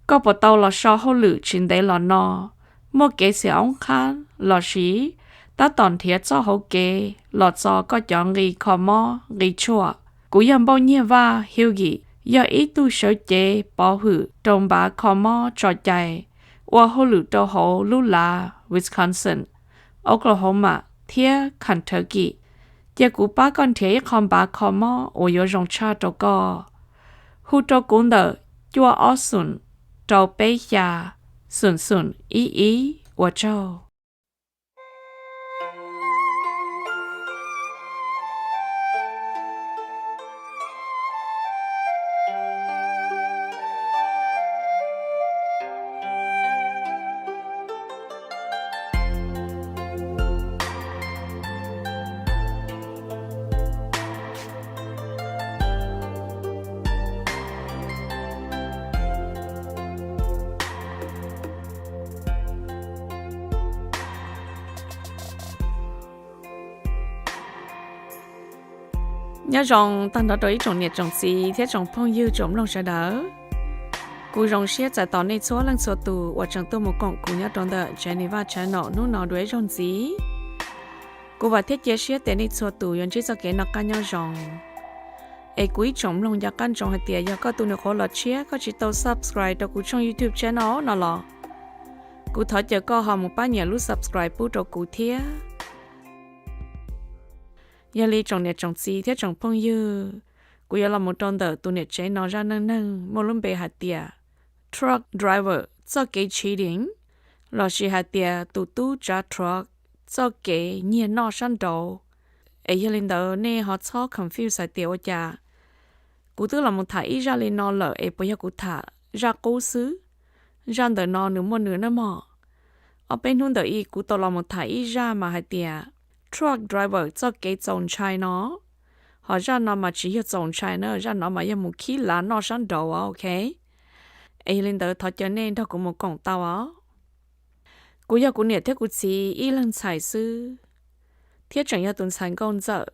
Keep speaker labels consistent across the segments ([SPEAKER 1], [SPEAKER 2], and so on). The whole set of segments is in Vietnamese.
[SPEAKER 1] có bộ tàu là sao hậu lử trên đấy là nó mua kế sẽ ông khăn là sĩ ta toàn thiệt cho hậu kế là cho có chọn người khó mò người chua cú yam bao nhiêu và hiểu gì do ít tu sở chế bảo hử trong bà khó mò trò chạy qua hậu lử cho hậu lũ là Wisconsin Oklahoma thiệt Kentucky giờ cú ba con thiệt không bà khó mò ở yếu rong cha cho co hú cho cũng đỡ chua ở sùn trâu bé già sùn sùn ý của trâu nhớ rằng tăng đó đối trong nhiệt trong gì thế trong phong yêu trong lòng sẽ đỡ cú rong xe tại tàu này số lần số tù và trong tôi một con cú nhớ trong đó Geneva Channel nô nó đối trong gì cú và thiết kế xe tại này số tù yon chỉ cho cái nó cá nhau rằng ấy cú trong lòng gia căn trong hai tiệt gia có tụ nó khó lọt xe có chỉ tàu subscribe cho cú trong YouTube channel nó lọ cú thọ chờ có họ một bao nhiêu lúc subscribe bút cho cú thiết giờ li trong này trong gì thế trong phong yêu cú giờ làm một trong đời tụ này chế nó ra nâng một lần bị hạt tiệt truck driver cho cái chỉ định là chỉ hạt tiệt tụ trả truck cho cái nhiên nó sang đầu ấy giờ lên đó nè họ cho confuse hạt tiệt ở nhà cú tức là một thải ra lên nó lỡ ấy bây giờ cú thả ra cố xứ ra đời nó nửa một nửa nó mỏ ở bên hướng đời cú tao là một thải ra mà hạt tiệt truck driver cho cái dòng chai nó họ ra nó mà chỉ hiểu dòng chai nữa ra nó mà yêu một khí lá nó sang đầu á ok ấy lên đó thọ cho nên đó cũng một cổng tàu á cú giờ cú nhiệt thế cú chỉ ý lần xài sư thiết chẳng yêu tuần sản công giờ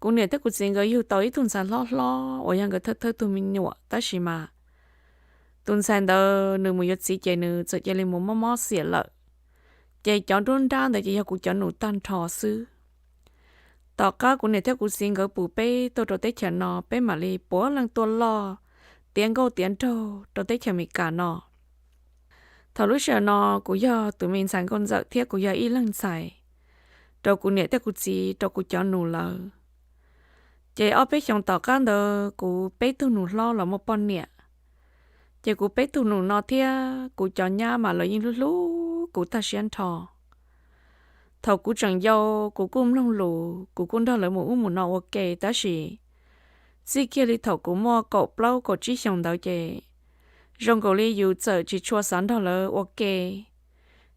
[SPEAKER 1] cú nhiệt thế cú chỉ người yêu tới tuần sản lo ở yang cái thơ tụi mình nhọ ta chỉ mà tuần sản đó nửa một giờ chỉ chơi nửa giờ chơi lên một mò xỉa lợ chạy chọn đôn đan để chỉ cho chọn nụ tan thọ sư tao cá của này theo của xin gỡ bù bê tôi rồi tới chợ nọ bê mà li bố lần tôi lo tiền câu tiền trâu rồi tới chợ mi cả nọ thầu lúc chợ nọ của giờ tụi mình sản con dợ thiết của giờ ít lần xài rồi của này theo của gì rồi của chọn nụ lờ chạy ở bê chọn tao cá đó của bê tôi nụ lo là một con nè chạy của bê tôi nụ nọ thiết của chọn nhà mà lợi như lú của ta xuyên thọ thầu của chẳng dâu của cung long lù của cung đó là một nọ ok ta chỉ chỉ kia đi thầu của mua cậu bao cậu chỉ xong đâu chứ rong cậu đi dù chờ chỉ chua sẵn đó là ok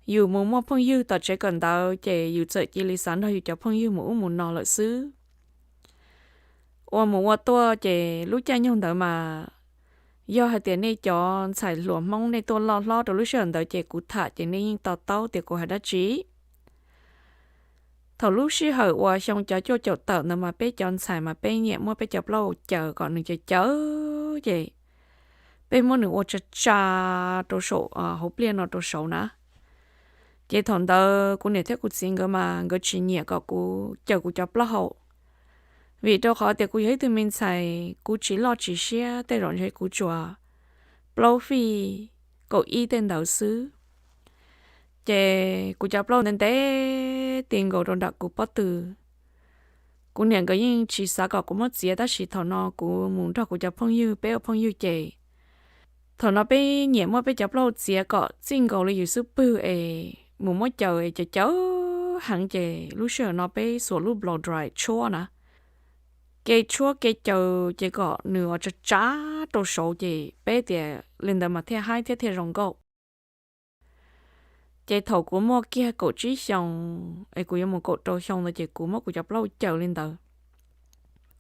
[SPEAKER 1] dù mua phong yêu ta chỉ cần đâu chứ dù chờ chỉ lý sẵn đó dù cho phong yêu một nọ là xứ ô mua tua chứ lúc cha nhung đợi mà do hai tiền này cho xài lúa mông này tôi lo rồi lúc sau đợi chứ cụ thả chứ nên tao thì cụ hay đã chỉ thầu lúc xí hở qua xong cho chậu tờ nữa mà bé chọn xài mà bé nhẹ mua bé chọc lâu chờ còn đừng chờ vậy bé mua nửa cho cha đồ sổ hộp liền nó đồ sổ nè vậy thằng đó cô này theo cô xin cơ mà cô chỉ nhẹ có cô chờ cô chọc lâu vì đâu khó thì cô thấy tụi mình xài cô chỉ lo chỉ xe để rồi cho cô chùa lâu phi cô y tên đầu sư chè cô chọc lâu nên té tiền gạo trong đặc cô bắt từ cô nhận cái những chỉ xã gạo cô mất gì đó chỉ thằng nó cô muốn cho cô chọc phong yêu bé phong yêu chè thằng nó bé nhẹ mua bé chọc lâu gì gạo tiền gạo là yêu super muốn mất chờ cháu hẳn chè lúc sau nó bé số lúc blow dry chua nè cái chua cái chờ chè gạo nửa cho trả đồ số chè bé thì lên đó mà theo hai theo rong gạo chạy thầu của mua kia cổ trí xong ấy của một cổ trâu xong là chạy của mua của chọc lâu chờ lên tờ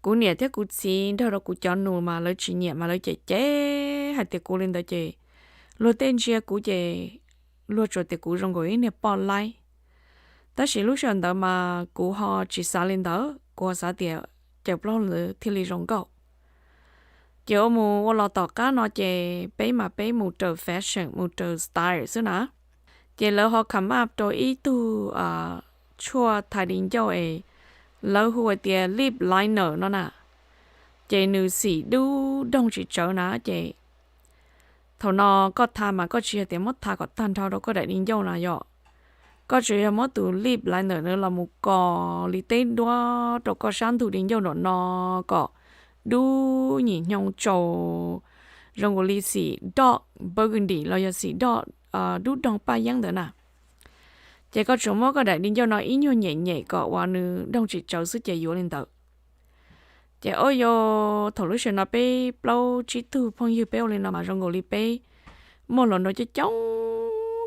[SPEAKER 1] của nhẹ thế của xin đâu đó của cho nụ mà lấy chỉ nhẹ mà lấy chạy chế hay tiệc của lên tờ chạy lo tên chia của chạy lo cho tiệc của rong gọi nè bỏ lại ta chỉ lúc sau đó mà của họ chỉ xả lên đó của xả tiệc chọc lâu nữa thì lấy rong gạo kiểu mù lo tỏ cá nó chị bé mà bé mù trừ fashion mù trừ style xứ nè chị lỡ họ come up rồi ý tu chua thay định cho ấy lỡ hùa tiền lip liner nó nè chị nữ sĩ đu đông chỉ chờ nè chị thầu nó có tha mà có chuyện tiền mất tha có tan thao đâu có đại định cho nè yo có chuyện mất tu lip liner nữa là một cò li tên đó đâu có sáng tu định cho nó có đu nhỉ nhông trầu rong của li sĩ đỏ burgundy là giờ sĩ đỏ đu đông ba yang đó nè chỉ có chúng nó có đại định cho nó ý nhau nhẹ nhẹ có qua nữ đông chỉ chờ sức chạy vô lên tàu chỉ ôi yo thầu lúc nó bé bao chỉ tu phong yêu bé lên nó mà rong của li bé một lần nó chỉ chống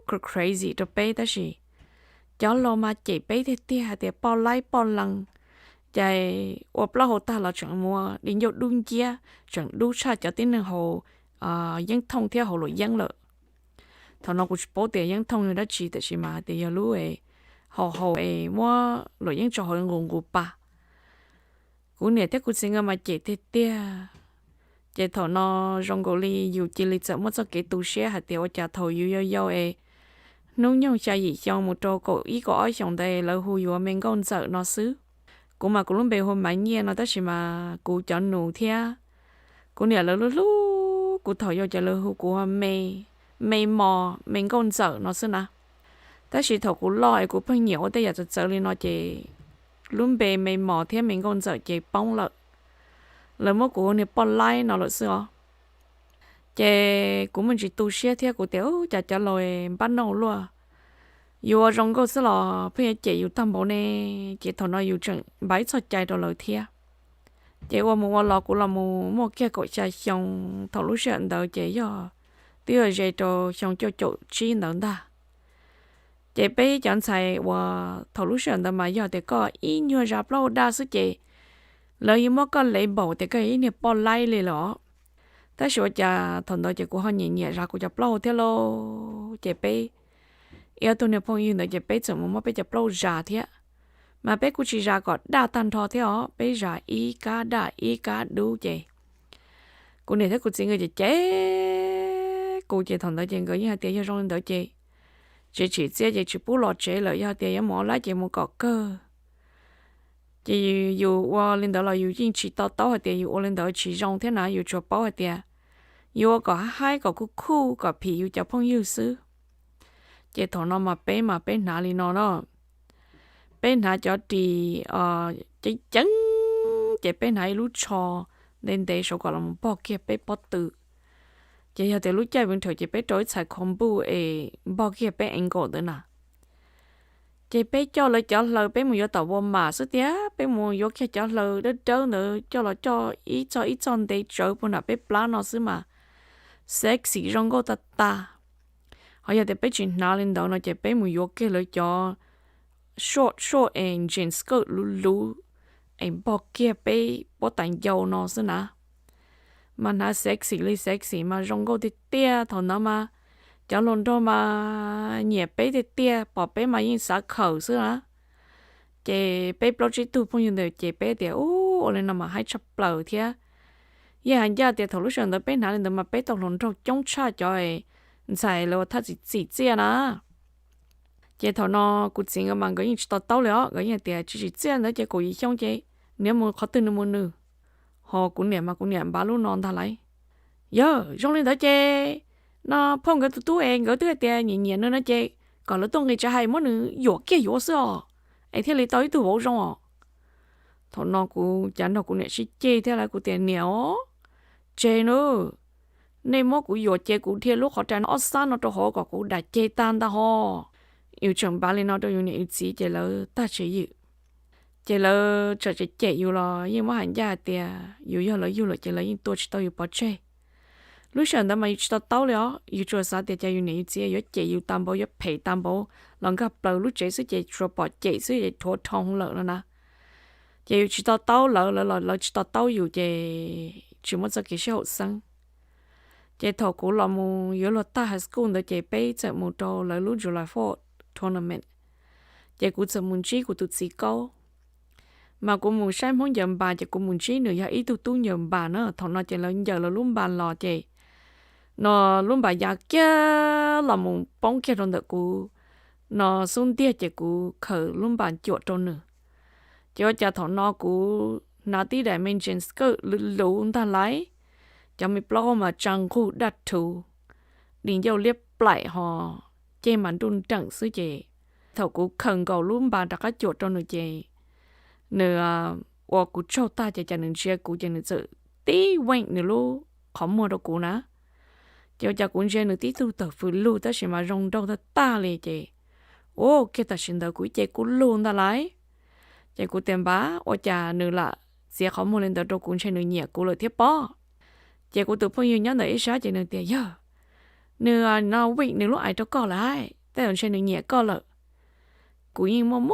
[SPEAKER 1] crazy cho bé đó gì cháu lo mà chạy bé thì tia thì bao lái bao lăng chạy ở bao hồ ta là chẳng mua định vô đun chia chẳng đu cha cho tin hồ dân thông theo hồ lối dân lợ thằng nó cũng bảo tiền dân thông người đó chỉ để chỉ mà để giờ lú ấy hồ ấy mua lối dân cho họ nguồn của bà cú nè thế cú sinh mà chạy thế tia chạy thằng nó rong goli yêu chỉ lịch sử mất cho cái tu sửa hạt tiêu trả thầu yêu ấy nông nhông cha gì trong một trò cổ ý có ở trong đây là hù yêu mình con sợ nó xứ cú mà cú lúc bề hôm mấy nhiên nó tới chỉ mà cú chọn nụ thia cú nè lú lú cú thầu yêu trả lú hù cú mày mò mình con sợ nó xứ nè tới chỉ thầu cú lòi cú phân nhiều tới giờ sợ lên nó chỉ lúc bề mày mò thia mình con sợ chỉ bông lợ lời mất cú nè bỏ lại nó lợ xưa chị cũng mình chỉ tu sửa theo của tiểu trả lời ban đầu luôn yêu trong câu số là bây chị yêu tâm bộ nè chị thằng nó yêu chừng bảy sao chạy đồ lời theo chị qua mua lọ cũng là mua kia cổ chạy xong thằng lúc chuyện đầu chị do tiêu rồi đồ xong cho chỗ chi nữa ta chị bây chọn xài và thằng lúc chuyện đầu mà giờ thì có ý như rạp lâu đa số chị lời yêu mất có lấy bầu thì cái ý này bỏ lại liền đó ta sợ cha thằng đó chỉ của họ nhẹ nhẹ ra của chập lâu thế lo chị bé yêu tôi nepal yêu nữa chị bé chẳng muốn bé chập lâu ra thế mà bé cũng chỉ ra có đa tan thọ thế ó bé ra ý cá đủ chị cô này thấy cô chỉ người chị chế cô chị thằng đó chị người như tiền cho rong đỡ chị chỉ chị bù lọt chị lợi cho tiền mỏ lá chị một cọ cơ chị dù qua lên đó là dù chỉ tao hay tiền dù lên đó chỉ rong thế nào dù cho bao hay tiền yêu có hai có khu có皮yêu cho phong yêu sư chị thằng nó mà bé nã li nó bé nã cho đi chị chấn chị bé nã lú cho nên để số gọi là một bao kia bé bao tử chị giờ để lú chơi bình thường chị bé trôi xài khom bu bao kia bé anh gọi nữa nè chị bé cho lời bé muốn vô tàu vô mà số tía bé muốn vô kia cho lời đất trơn nữa cho ít chọn để trôi bữa nào bé plan nó xứ mà sexy rong go ta họ giờ để bé chuyện nào lên đó nó chỉ bé muốn vô cái lời cho short and jeans skirt lú em bỏ kia bé bỏ tàn dầu nó xí nè mà nó sexy mà rong go thì tia thằng nó mà cho luôn đó mà nhẹ bé thì tia bỏ bé mà yên xả khẩu xí nè chị bé bao nhiêu tuổi phong nhiêu chị bé thì lên nó mà hay chập lờ thế giờ hành gia thì thầu lúc đó bé nào lên mà bé tao lon trâu chống cha cho ấy xài lo thắt chỉ nè chị thầu nó cũng chỉ cái mà cái gì tao了cái gì thì chỉ nữa chị cố ý xong chị nếu mà khó tin nữa nữa họ cũng niệm ba lúc non thà lại giờ trong lên đó chị nó phong cái tụi em cái tụi tiền nhẹ nữa nó chị còn lúc tôi nghĩ cho hay món nữa dỗ sao ấy thế lấy tới tụi bố rồi thầu nó cũng chẳng nó cũng niệm chỉ chê thế là cũng tiền nhiều chê nữa nên mỗi cú dỗ chê cú thiên lúc họ trả nó san nó cho họ có cú đã chê tan ta họ yêu chồng ba lên nó đâu yêu này chỉ chê lỡ ta chê lỡ chê yêu lo nhưng mà hành gia thì yêu lỡ chê lỡ nhưng tôi chỉ tao yêu bỏ chê lúc sáng đó mà yêu tao了yêu cho sao thì chê yêu này chỉ yêu chê yêu tam bảo yêu pay tam bảo lần gặp lỡ lúc chê sẽ chê cho bỏ chê sẽ chê thua thong lỡ nữa nè chê yêu chỉ tao lỡ chỉ tao yêu chê chỉ muốn cho cái hậu sinh chị thầu cũng là một yếu luật ta high school để chị bé chạy một trò lấy lúc July 4 tournament chị cũng chạy một chi của tụi chị câu mà cũng muốn xem muốn dầm bà chỉ cũng muốn chỉ nữa ya ít tu nhầm bà nữa thằng nó chỉ là giờ là luôn bà lò chị nó luôn bà ya kia là muốn bóng kia trong được cú nó xuống tia chỉ cú khởi luôn bà chuột trong nữa cho thằng nó cú nó tí đại mình trên skirt lú ta lấy cho mình bao mà chẳng khu đặt thủ liền dâu liếp lại họ chê mà đun trận sư chị thầu cú khẩn cầu luôn bà đã có chuột trong nữa chị nữa và cú trâu ta chỉ cho nên chia cú cho nên sự tí quanh nữa lu không mua đâu cú ná cho cú chia nữa tí tu tập phụ lu ta chỉ mà rong đâu ta liền chị ô cái ta xin đâu cú chị cú luôn ta lấy chị cú tiền bá ô cha nữa là sẽ không mua lên đâu cú chia nữa nhẹ cú lợi tiếp bó chị cú tự phong yêu nhớ nữa ít sao chị nữa tiền giờ nữa nó vị nữa lúc ai cho co lạiแต่คนเช่นเนี่ยก็เลยกูยังมั่ว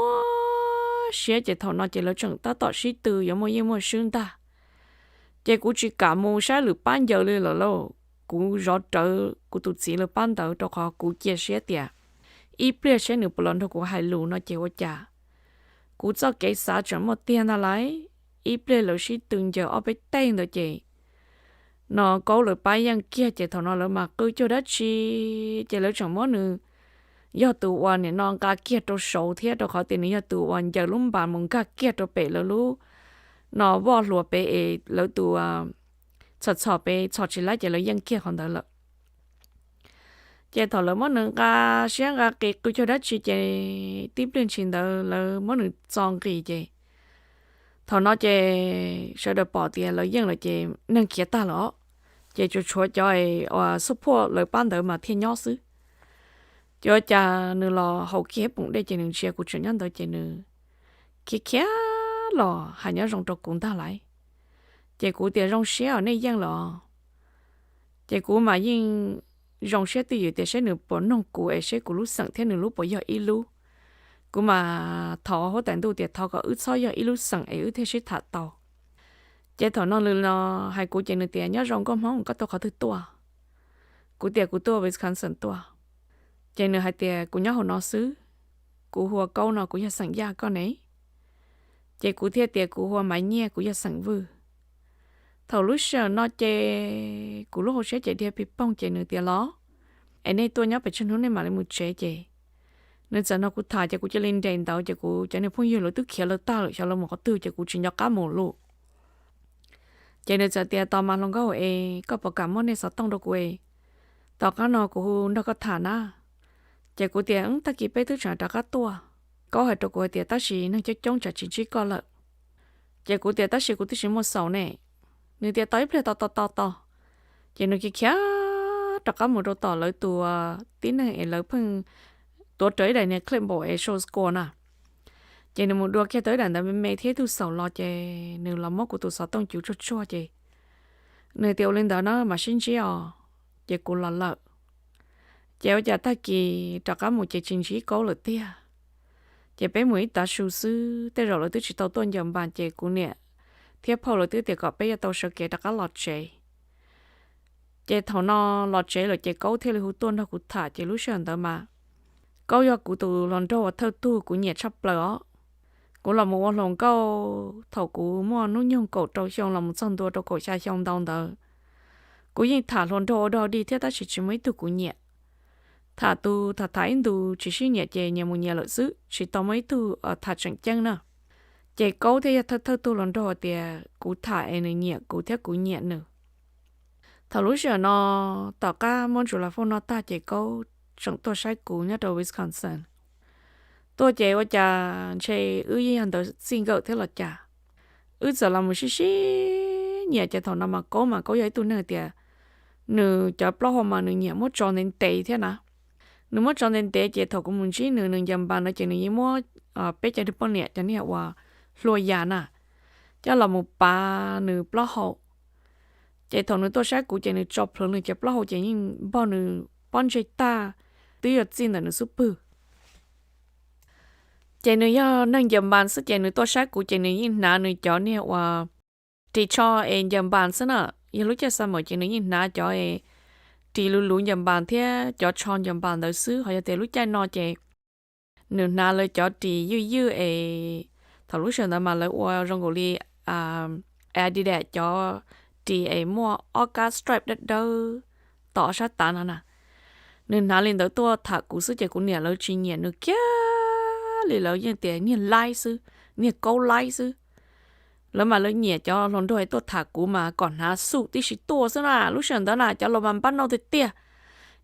[SPEAKER 1] เสียจะทอนจะเลยจังตาต่อชีตือยังมั่วซึ่งตาเจ้ากูจีกามูใช้หรือปั้นเยอะเลยเหรอกูรอเจอกูตุสีหรือปั้นเต๋อตัวคอกูเจียเสียเตียอีเปลี่ยนเช่นหนึ่งปลอนตัวกูหายรู้เนาะเจ้าว่าจ่ากูจะเกษาจนหมดเตียนอะไรอีเปลี่ยนเลยชีตึงเจอเอาไปเต้นตัวเจ้ nó có lời bài yang kia chỉ thằng nó lời mà cứ cho đất chi chỉ lời chẳng món nữa do tụ quan này nó cá kia đồ sầu thế đồ khó tiền này tụ quan giờ lúc bà muốn cá kia đồ bể了lu nó bỏ lúa bể lời tụ chọt bể chọt chỉ lại chỉ lời yang kia còn đó了chỉ thằng lời món nữa cá sáng cá kia cứ cho đất chi chỉ tiếp lên trên đó lời món nữa tròn kỳ chỉ thằng nó chỉ sợ được bỏ tiền lời yang lời chỉ nâng kia ta lo chỉ cho ai support lời ban đầu mà thiên nhớ xứ cho cha nữa là hậu kia bụng đây chỉ nâng chia của chuyện nhân đó chỉ nữa kia là hai nhớ rong trọc cũng ta lại chỉ của tiền rong xe ở đây giang là chỉ của mà nhưng rong xe từ từ sẽ nữa bỏ nông của ấy sẽ của lúc sẵn thế nữa lúc bỏ giờ ít lúc của mà thọ hỗ tận tu tiền thọ có ước sao giờ ít lúc sẵn ấy ước thế sẽ thả tàu chỉ thọ nó là hai của tiền nữa tiền nhớ rong có món có tao khó thứ tua của tiền của tua với khán sẵn tua chỉ nữa hai tiền của nhớ hồ nó xứ của hoa câu nó của nhà sẵn gia con ấy chỉ của tiền của hoa máy nhẹ của nhà sẵn vừa thầu lúc sau nó chỉ của lúc hồ sẽ chỉ đi bị bong chỉ nữa tiền ló anh ấy tôi nhớ phải chân hướng này mà lại một chế chỉ nên giờ nó cũng thà chỉ cũng chỉ lên đèn tàu chỉ cũng chỉ nên phong yêu rồi tức kia rồi ta rồi cho nó một cái tư chỉ cũng chỉ nhớ cá mồ luôn chỉ nên giờ tiền tàu mà lòng có ấy có bảo cảm ơn nên sao tông được quê tàu cá nó cũng nó có thà na chỉ cũng tiền ta kịp bé thứ trả trả cá tua có hai trâu quê tiền ta chỉ nên cho chống trả chỉ có lợi chỉ cũng tiền ta chỉ cũng chỉ một sầu này nếu tiền tới phải to chỉ nên kia trả cá một đôi tàu lợi tua tí này lợi phânตัวเจอได้เนี่ยเคลมบอกโชว์สกอร์น่ะเจนมันดูแค่ตัวได้แต่ไม่เที่ยวตัวสาวรอเจหนึ่งละมกตัวสาวต้องจิ้วชั่วเจเนื้อเตียวเล่นแต่น่ะมาชินเชียวเจกูละละเจ้าจะตะกี้จากการหมู่เจชินชีก็เลยเตี้ยเจเป็นหมู่ตาชูซื้อแต่เราเลยตัวชิโต้นยำบานเจกูเนี่ยเทียบพอเลยตัวเตียก็ไปยาตัวสเกตจากการหลอดเจเจถอนอหลอดเจเลยเจก็เที่ยวเลยหัวต้นถ้ากูถ่าเจรู้เชิญต่อมาcâu giờ cụ tụ lần đầu thâu tu cụ nhẹ chắp lỡ cụ là một lần câu thầu cụ mua nút nhung cổ trâu xong là một sân đua trâu cổ xa xong đau đỡ cụ yên thả lần đầu đó đi theo ta chỉ mấy tu cụ nhẹ thả thái tu chỉ xin nhẹ chè nhẹ một nhẹ lợi sức chỉ tao mấy tu ở thả chẳng chân nữa chè câu theo thâu tu lần đầu thì cụ thả em nhẹ cụ theo cụ nhẹ nữa thầu lúc giờ nó tao ca môn chủ là phong nó ta chè câu trong tôi sai cũ nhất ở Wisconsin tôi chạy qua cha chơi ư gì anh tôi xin gỡ thế là cha ư giờ làm một xí nhà cha thằng nào mà có giấy tôi nữa thì nửa cha bao hôm mà nửa nhà mất tròn đến tệ thế nào nửa mất tròn đến tệ cha thằng cũng muốn xí nửa dầm bàn nó chỉ nửa mua bé cha đi bao nhiêu cha nàyว่ารวยยาน่ะcha là một bà nửa bao hậu cha thằng nửa tôi sai cũ cha nửa chọc luôn nửa cha bao hậu cha nhưng bao nửa bọn chơi ta tuy là xin là nó super chạy nữa do nâng dầm bàn sức chạy nữa to sát của chạy nữa nhìn nã nữa cho nè và txoj dầm bàn sức nè giờ lúc chơi sao mà chạy nữa nhìn nã cho thì lú dầm bàn thế cho tròn dầm bàn đời xứ họจะlúc chơi no chạy nữa nãเลยcho thì dư thằng lúc sáng đó mà lấy qua trong cái li Adidas cho đi ấy mua Orca stripe đất đâu tỏ sát tàn nè nên nó lên tới tua thả cú sư chạy cú nè lấy chi nhẹ nữa kia lấy lấy những tiền như like sư như câu like sưแล้วมาเลยเนี่ยจะลงด้วยตัวถักกูมาก่อนหาสูที่สิตัวซะนะลูกฉันตอนน่ะจะลงมันปั้นเอาเตี้ย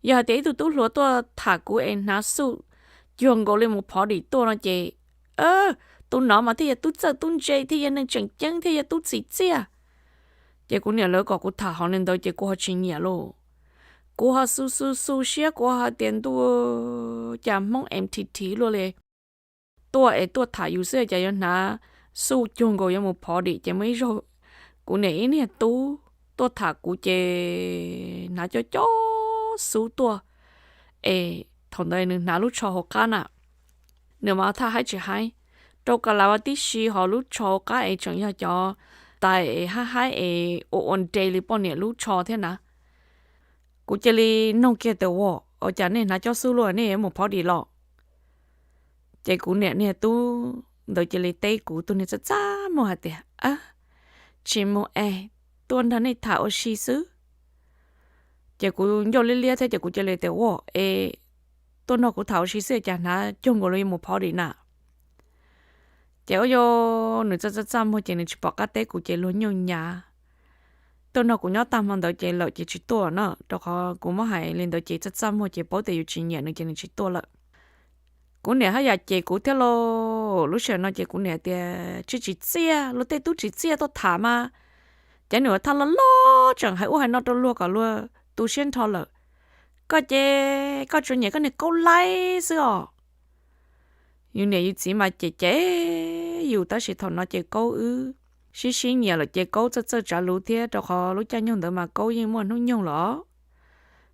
[SPEAKER 1] อย่าเดี๋ยวตัวหัวตัวถักกูเองหาสูยงก็เลยมุพอดีตัวนะเจตัวน้องมาที่จะตัวเจอตัวเจที่จะนึกจังจังที่จะตัวสีเจียเจกูเนี่ยเลยก็กูถักเขาเนี่ยตัวเจกูหาชิงเนี่ยโลกูหาสู้เสียกูหาเตียนตัวจะมอง MTT เลยตัวตัวถักอยู่เสียจะยังหาสู้จงก็ยังมุพอดีจะไม่รอกูเนี่ยเนี่ยตัวถักกูเจน่าจะจ่อสู้ตัวทนได้หนึ่งน่ารู้ชอหกกันอ่ะเนื้อมาถ้าให้จะให้ตัวกะลาวที่ชีหอรู้ชอกันจังอยากจ่อแต่ให้โอนเดลิปอนเนี่ยรู้ชอเท่านะกูจะลีน้องเกตวอจากเนี่ยน่าจะสู้เลยเนี่ยมุพอดีหรอกเจกูเนี่ยตู้โดยจะเลยเตะกูตัวนี้จะจ้าโมหะเดียชิโมตัวนั้นในถ่ายโอชิซึเจ้ากูยอเลี้ยๆเจ้ากูจะเลยแต่ว่าตัวนอกกูถ่ายโอชิซึจากนั้นจงกูเลยมุพอดีน่ะเจ้าโยหนูจะจ้าโมเจนี่ชิปอกเตะกูจะลุ้นยงยาตัวนอกกูยอตามมันโดยเจเลยจะชิตัวเนาะแต่เขากูไม่ให้เล่นโดยเจจะจ้าโมเจป้อแต่อยู่ชิงเนี่ยนึกจะนี่ชิตัวละกูเนี่ยให้อยากเจกูเท่าโลรู้เชื่อน้องเจกูเนี่ยเดียชิเจียรู้เตะตู้ชิเจียตัวถามมาเจ้าหนูทำละล้อจังให้อ้วนน้องตัวลัวกับลัวตู้เช่นทอเลยก็เจก็จนเนี่ยก็เนี่ยก็ไล่สิอ๋ออยู่เนี่ยอยู่จีมาเจอยู่แต่สิทอนน้องเจก็ชิเนี่ยเลยเจก็จะจะรู้เทียแต่เขารู้จักยงเดิมมาก็ยังมั่วนุ่งยงหรอ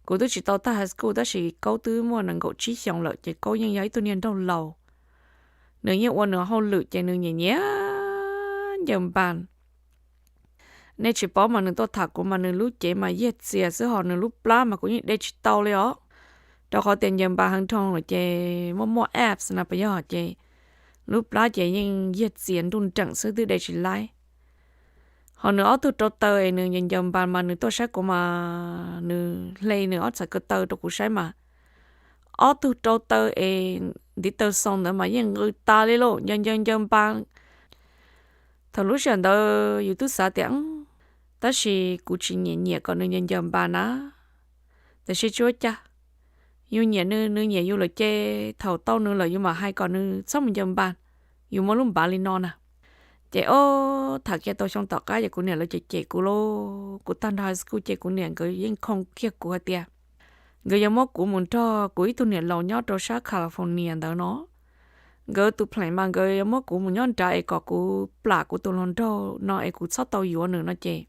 [SPEAKER 1] กูตัวchỉ tao ta hayกูตัวchỉ câu tư mua năng gạo chỉ xong lợi chỉ câu những giấy tôi niên đâu lâu nếu như ôn nữa hôn lự chỉ nếu nhẹ nhẹ dầm bàn nên chỉ bỏ mà nếu tôi thả của mà nếu lúc chế mà giết xìa sữa họ nếu lúc lá mà cũng như để chỉ taoเลยó đó có tiền dầm bàn hàng thong rồi chế mua apps là bây giờ chế lúc lá chế nhưng giết xìa đun chẳng sữa từ để chỉ lại họ nữa từ trâu tơi nữa nhìn dầm bàn mà nữa tôi sẽ của mà nữa lấy nữa sẽ cái tơi tôi cũng sẽ mà ở từ trâu tơi đi tơi xong nữa mà những người ta đi luôn nhân dầm bàn thằng lúc sáng đóอยู่từ sáng tiếng ta chỉ cũng chỉ nhẹ nhẹ còn nữa nhân dầm bàn á ta chỉ chúa cha yêu nhẹ nữa nhẹ yêu là chê thầu tao nữa là nhưng mà hai còn nữa xong mình dầm bàn yêu mà luôn bà lên non à chị thật ra tôi xong tọt cái của nè là chị của lô của tan high school chị của nè cái những không kia của tia người giống của muốn cho cuối tôi nè lâu nhớ cho sát California đó nó người tôi phải mang người giống của muốn nhớ trái có của plạ của tôi lần đó nó của sót tàu yếu nữa nó chị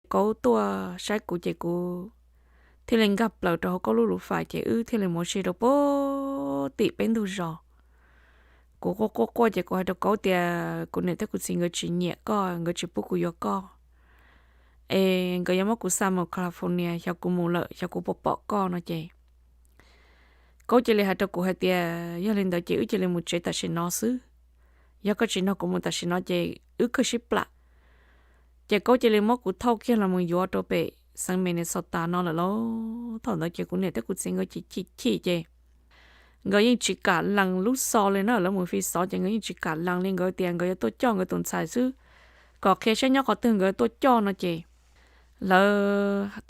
[SPEAKER 1] có tôi sát của chị của thì lên gặp lại cho có lúc phải chị thì lên một xe đó bố tị bên tôi rồi cô chỉ có hai đứa có tiền cô này thấy cô xin người chỉ nhẹ co người chỉ bút cô yếu co người giống cô sang ở California cho cô mua lợi cho cô bỏ co nó chị cô chỉ lấy hai đứa cô hai tiền giờ lên đó chị chỉ lấy một chế ta xin nó xứ giờ có chị nó cũng một ta xin nó chị cái ship lạ chị cô chỉ lấy một cô thâu kia là một yếu đồ bể sang Minnesota nó là lo thằng đó chị cô này thấy cô xin người chỉ chị người những chỉ cả lăng lúc so lên nó là một phi so cho người những chỉ cả lăng lên người tiền người tôi cho người tồn xài xứ có khi sẽ nhớ có từng người tôi cho nó chị là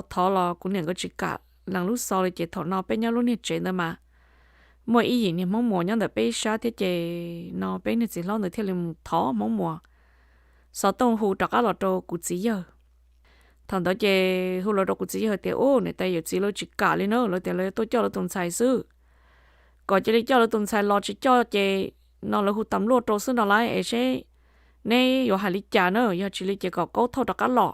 [SPEAKER 1] thọ là cũng nhận cái chỉ cả lăng lúc so lên chị thọ nó bên nhau luôn nhiệt chuyện đó mà mỗi ý gì niệm mong muốn nhau để bây giờ thì chị nó bên này chỉ lo được theo liền thọ mong muốn sau tông hù trọc á lọt đồ cũng chỉ giờ thằng đó chị hù lọt đồ cũng chỉ giờ thì này tay giờ chỉ lo chỉ cả lên nữa rồi thì là tôi cho nó tồn xài xứ có chỉ cho là tuần sai lo chỉ cho chị nó là khu tắm luôn trâu xứ nó lại ấy sẽ nay có hai lít trà nữa giờ chỉ chỉ có câu thâu đặc lọ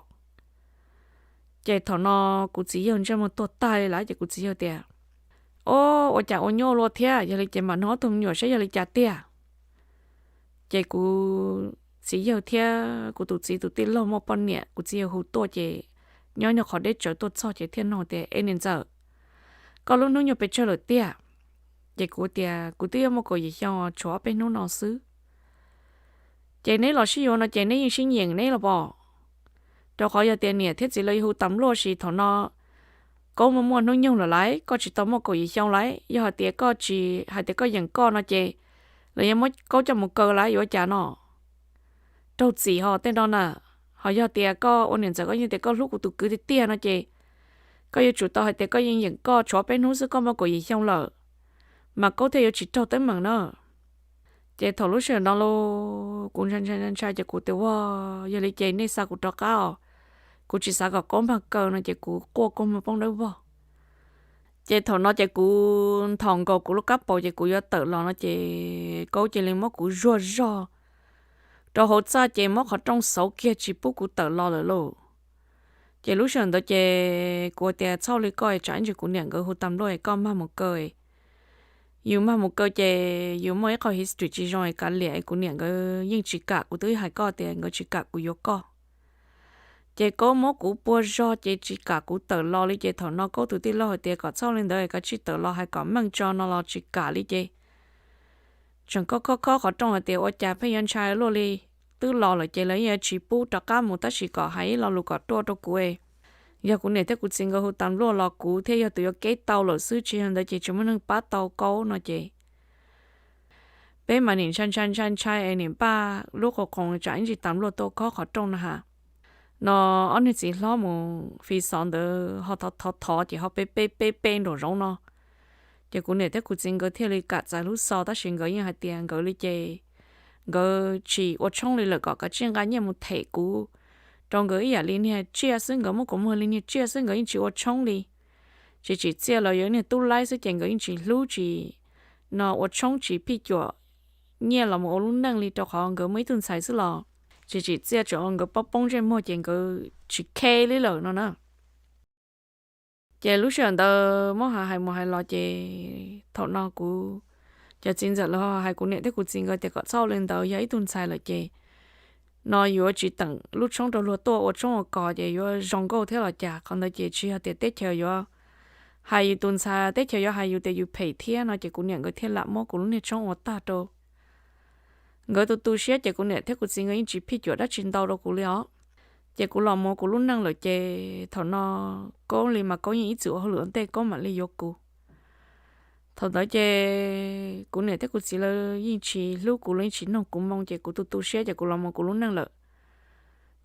[SPEAKER 1] chị thằng nó cũng chỉ hơn cho một tuột tay lại chị cũng chỉ hơn tiền ở chả ở nhau luôn thế giờ chị mà nó thùng nhỏ sẽ giờ trả tiền chị cũng chỉ hơn thế cũng tụt tiền lo một phần nhẹ cũng chỉ hơn tua chị nhỏ khó để trở tuột sau chị thiên nó tiền em nên giờ có lúc nó nhỏ bị chơi rồi tiền chị của tia một cái gì cho chó bên nó xứ chị này là sử dụng nó chị này những sinh nhiên này là bỏ cho khỏi giờ tiền nè thiết chỉ lấy hú tắm lúa xì thằng nó có mà mua nó nhung là lấy có chỉ tao mua cái gì xong lấy giờ họ tiệt có chỉ hai tiệt có dần con nó chị là em mới có cho một cơ lấy vô trả nó đâu chỉ họ tên đó nè họ giờ tiệt có ôn điện giờ có như tiệt có lúc của tụi cứ tiệt tiền nó chị có như chủ tao hai tiệt có dần có chó bên hú sẽ có một cái gì xong lợ mà có thể chỉ trâu tới mảng nữa chị thầu lúc xưa đó lô cũng chân chị cũng tiêu vào giờ lấy chị này sao cũng trâu cao cũng chỉ sao có mà cơ nó chị cũng qua con mà bông đâu vào chị thầu nó chị cũng thòng cầu cũng lúc cấp bộ chị cũng giờ tự lo nó chị cố chị lên mất cũng rùa rùa rồi hỗ trợ chị mất họ trong số kia chị bố cũng tự lo rồi luôn chị lúc xưa đó chị của tiền sau lấy coi chẳng chị cũng nhận cái hồ tâm đôi con mà một cười dù mà một cơ chế dù mà có history chỉ rồi cả lẽ của nhận cái nhưng chỉ cả của tôi hay có tiền cái chỉ cả của yếu có chế có mốt của bùa do chế chỉ cả của tự lo đi chế thằng nó có tụi tin lo hồi tiền có sau lên đời cái chỉ tự lo hay có mang cho nó lo chỉ cả đi chế chẳng có họ trong là tiền ở nhà phải nhận trai lo đi tự lo là chế lấy chỉ bù cho cả một tất chỉ có hay lo lúc có tua cho cuối giờ cũng này thế cũng xin cái hồ tạm lo lo cũ thế giờ tụi cái tàu là xứ chỉ hơn đấy chỉ chúng mình bắt tàu câu nó chị bé mà nhìn chăn chai nhìn ba lúc họ còn chạy chỉ tạm lo tàu có họ trong hả nó anh ấy chỉ lo một phi sản được họ thọ chỉ họ bê đồ rong nó giờ cũng này thế cũng xin cái theo lý cả tại lúc sau ta xin cái như hai tiền cái lý chị cái chỉ ở trong lý là có cái chuyện cái như một thể cũ trong cái nhà liên hệ chia sẻ cái một cũng liên hệ chia sẻ cái chỉ ở trong đi chỉ chia là những này tu lái sẽ chẳng cái chỉ lưu chỉ nó ở trong chỉ bị cho nhẹ là một lúc năng li cho họ cái mấy tuần sai sự là chỉ chia cho cái bắp bông trên môi chẳng cái chỉ kê lấy lời nó nè chỉ lúc sáng đó mỗi hai một hai lo chỉ thọ nó cũng chỉ chính giờ là hai cũng nè thế cũng chính cái thì có sau lên đó giấy tuần sai là chỉ nó yếu chỉ tặng lúc trong đầu lúa to ở trong cỏ thì yếu rong câu theo là chả còn nó chỉ chia để tết chờ yếu hai tuần sau tết chờ yếu hai yếu để yếu phải thiên nó chỉ cũng nhận cái thiên lạ mốt cũng lúc trong ở ta đâu người tu sửa chỉ cũng nhận theo cũng xin người chỉ phi chỗ đã trình đầu đâu cũng léo chỉ cũng làm mốt cũng lúc năng lợi chỉ thằng nó có liền mà có những ít chỗ hơn tết có mà lấy yếu cũng thằng đó chỉ cũng nhận theo cũng xin là những chỉ lúc cũng lên chỉ nó cũng mong chỉ cũng tu sửa chỉ cũng làm mốt cũng lúc năng lợi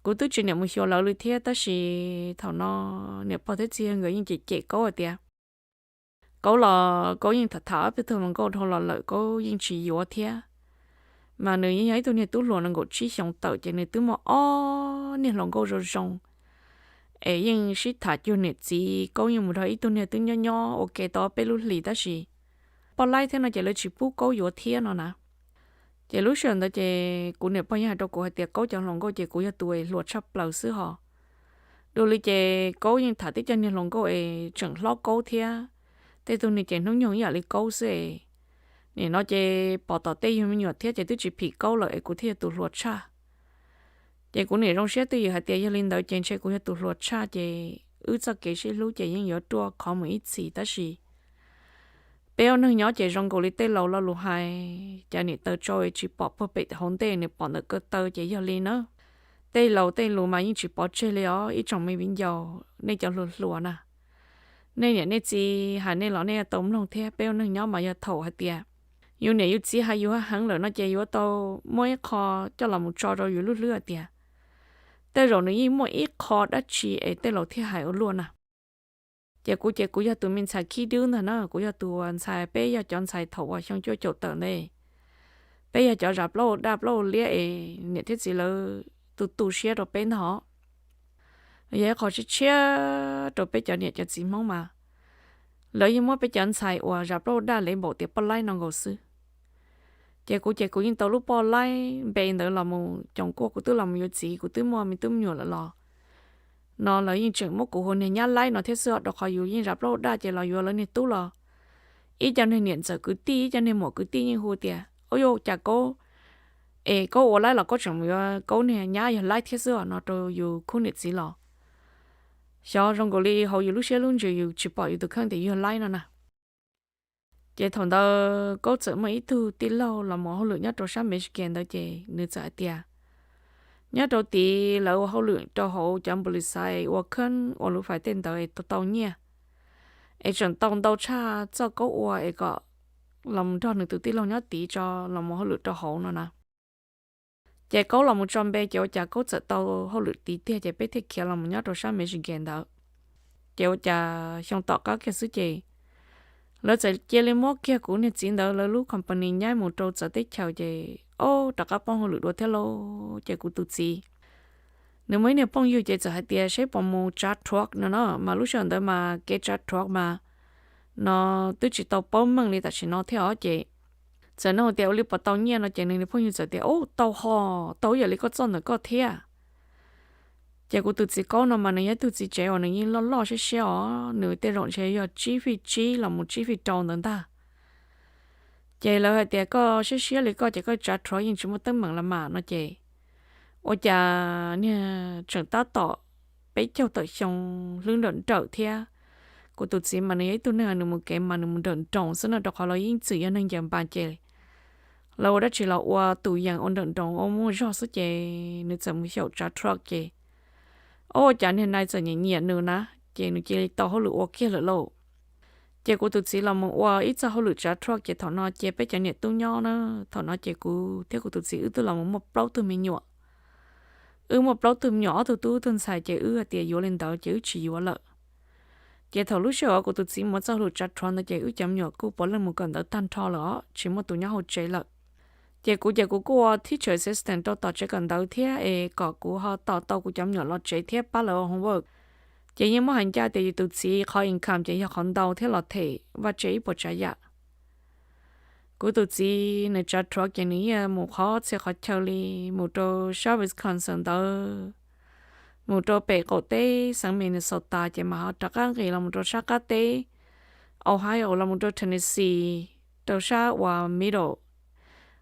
[SPEAKER 1] cú tôi chỉ nhận một số lão lười thế ta chỉ thằng nó nhập vào thế gì người những chị có ở tiệt có là có những thật thà biết thường có thằng là lợi có những chỉ yếu thế mà nếu như ấy tôi nhận tôi luôn là ngồi chỉ xong tàu cho nên tôi mà nên lòng có rồi xong ấy nhưng sĩ thà cho nên chỉ có những một thời tôi nhận tôi nhỏ ok đó bé lúc lì ta chỉ bao lại thế nào chỉ là chỉ bút có yếu thế nó nè chị lúc sáng đó chị cũng nhập bao nhiêu đâu cũng hay tiệc cố cho lòng cô chị cũng cho tuổi luật sắp lầu xứ họ đôi lúc chị cố nhưng thả tích cho nên lòng cô ấy chẳng lo cố thia thế tôi này chị nó nhung nhà đi cố xứ nè nó chị bỏ tỏ tây nhưng nhiều thia chị tôi chỉ bị cố lại của thia tụt luật cha chị cũng này trong xe tôi hay tiệc cho lên đầu chị cũng cho tụt luật cha chị sao kể sẽ lúc chị nhưng nhớ tua có một ít gì đó gì bé nó nhỏ chỉ trong cổ lý tê lâu là lù hai cha nị tơ trôi chỉ bỏ bơ bể hôn tê nị bỏ được cơ tơ chỉ giờ lên nữa tê lâu tê lù mà nhưng chỉ bỏ chơi léo ít trong mấy viên dầu nên cho lù lùa nè nên nhà nên chỉ hà nên lọ nên tống lòng thế bé nó nhỏ mà giờ thầu hạt tiệt yêu này yêu chỉ hay yêu hắn rồi nó chỉ yêu tao mỗi kho cho làm một trò rồi yêu lút lưa tiệt tê rồi nó yêu mỗi ít kho đã chỉ ấy tê lâu thế hay ở luôn à chị cũng giờ tụi mình xài khí đương rồi nó cũng giờ tụi anh xài bé giờ chọn xài thầu ở trong chỗ chỗ tờ này bé giờ chọn đạp lô lia nè thế gì là tụi xe rồi bên họ giờ họ chỉ chia rồi bé chọn nè chọn gì mong mà lấy những món bé chọn xài ở đạp lô đã lấy bộ tiệp bao lai nó ngồi sư chị cũng những tàu lúc bao lai bên đó là một chồng cô của tôi làm nhiều gì của tôi mua mình tôi nhiều là lò nó là những chuyện mốc của hôn này nhá lại nó thế sự đọc hỏi yêu những rap lâu đa chỉ là yêu lớn này tú là ít cho nên nhận sợ cứ tí cho nên một cứ tí như hồ tiệt ôi yo chả có có ở lại là có chẳng yêu có này nhá yêu lại thế sự nó rồi yêu không nhận gì là sau trong cái li họ yêu lúc xưa luôn yêu chỉ bảo yêu được không thì yêu lại nó nè chỉ thằng đó có sợ mấy thứ tí lâu là một hồi lượng nhất rồi sáng mấy kiện đó chị nữ sợ tiệt nhớ đầu tiên là họ luyện cho họ chẳng bự sai và khăn và lúc phải tên tới tàu nhia ấy chẳng tông tàu cha cho có và ấy có làm cho người tự tin lòng nhớ tí cho làm họ luyện cho họ nữa nè chạy có là một trăm bé chạy chạy có sợ tàu họ luyện tí thì chạy bé thì kia làm nhớ đồ sáng mấy sự kiện đó chạy chạy xong tọt các cái sự gì lỡ chạy chạy lên mót kia cũng nên chiến đấu lỡ lúc company nhái một trâu sợ tết chào chạy ô tất cả bọn họ luyện đua theo lô chạy cũng tự gì nếu mấy người bọn yêu chạy chạy hay tiền sẽ bọn một chat truck nữa nó mà lúc sau đó mà cái chat truck mà nó tôi chỉ tàu bom măng đi tại chỉ nó theo chị giờ nó theo li bắt tàu nhẹ nó chỉ nên phong như giờ theo ô tàu hò tàu giờ li có chân nó có theo chị cũng tự chỉ có nó mà nó tự chỉ chạy nó như lo lo sẽ xéo nửa tên rộn chạy giờ chi là một chi phí tròn nữa ta chị là hay theo có sẽ xéo li có chỉ có trả thua nhưng chỉ một tấm bằng là mà nó chị ôi cha nè chẳng ta tỏ bé châu tự xong lương đợn trợ theo cô tụt xí mà này tụi nó một cái mà một đợn trồng xong nó đọc họ nói những chữ anh giảm bàn chè lâu đó chỉ là qua tụi yang ôn đợn trồng ôm mua rau số chè nữa chậm hiểu trả truck chè ô chả nên nay giờ nhẹ nhẹ nữa nè chè nữa chè tao họ lựa qua kia lựa lâu chè cô tụt xí là một qua ít cho họ lựa trả truck chè thằng nó chè bé chả nhẹ tụi nhau nữa thằng nó chè cô theo cô tụt xí tôi là một bao tụi mình nhọ một bao tụi nhỏ tụi tôi xài chè tiền vô lên đó chè chỉ vô lợ chị thầu lúc sau của tụi chị muốn giao lưu chat tròn là chị ước chấm nhỏ cô bỏ lên một cần đỡ tan thò lỡ chỉ một tụi nhau hỗ trợ lợ chị của cô teacher assistant tao tạo cho cần đỡ thế có của họ tạo của chấm nhỏ lo chế thế ba lỡ homework chị nhưng mà hành gia thì tụi chị khó income chị học hành đầu thế là thể và chị bỏ trả dạ của tụi chị này chat tròn chị này một khó sẽ khó chơi đi một đồ service concern đó một trò bể cổ tê sang miền Minnesota chỉ mà họ chắc ăn là một trò sát cá tê Ohio là một trò Tennessee trò sát và middle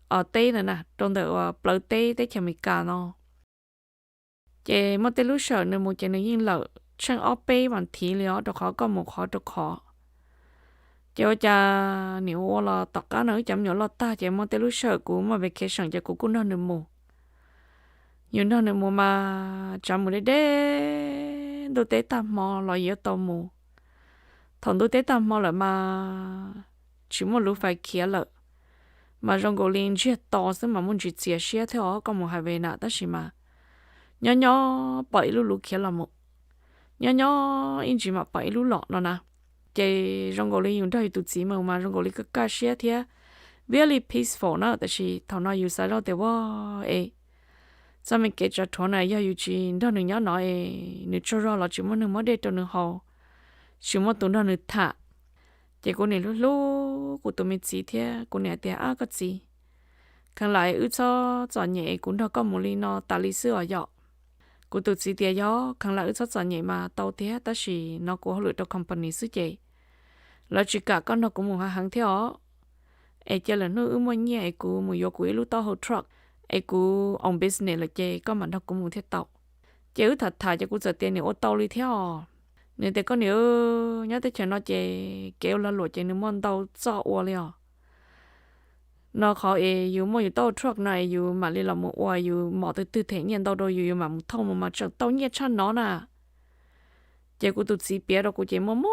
[SPEAKER 1] ở tê này nè trong đó bờ tê tê chả mình cả nó chỉ một tê lúc sợ nên một chỉ nên yên lợ sang ở bê bằng thị liệu đó khó có một khó đó khó cho cha nếu là tất cả nữa chậm nhỏ là ta chỉ một tê lúc sợ của mà vacation chỉ của cũng nó nên mua nhiều nơi này mua mà chăm một đứa đồ tế tam mò là yếu tao mua thằng đồ tế tam mò là mà chỉ một lúc phải kia lợ mà trong cổ liên chia to xem mà muốn chỉ chia sẻ theo có một hai về nè đó chỉ mà nhỏ bảy lúc kia là một nhỏ in chỉ mà bảy lúc lọ nó nè chỉ trong cổ liên dùng đây tụt chỉ mà trong cổ liên cái cá sẻ thì really peaceful nó đó chỉ thằng nó yêu sai đó thì wow sao mình kể cho thằng này yêu chỉ đó nữa nhớ nói nữa cho ra là chỉ muốn nữa mới để cho nữa họ chỉ muốn tụi nó nữa thả chỉ cô này lúc của tụi mình chỉ thế cô này thì cái gì còn lại ư cho nhẹ cũng đâu có một ly nó ta lý sữa ở của tụi chỉ thì gió còn lại ư cho nhẹ mà tàu thế ta chỉ nó của họ lựa cho company sứ chị là chỉ cả con nó cũng một hàng theo cho là nó ư mua nhẹ của một vô quỹ lúc tao hồ truck cô ông business là chị có mà nó cũng muốn thiết tàu chị ư thật thà cho cô giờ tiền này ô tàu đi theo nên thì có nếu nhớ tới chuyện nó chị kéo là lụa chị nếu muốn tàu cho ô liền nó khó dù mà dù tàu truck này dù mà đi làm một ô dù mỏ từ từ thể nhiên tàu đôi dù mà một thông mà chẳng tàu nhẹ chăn nó nè chị cô tụt xí bé đó cô chị mua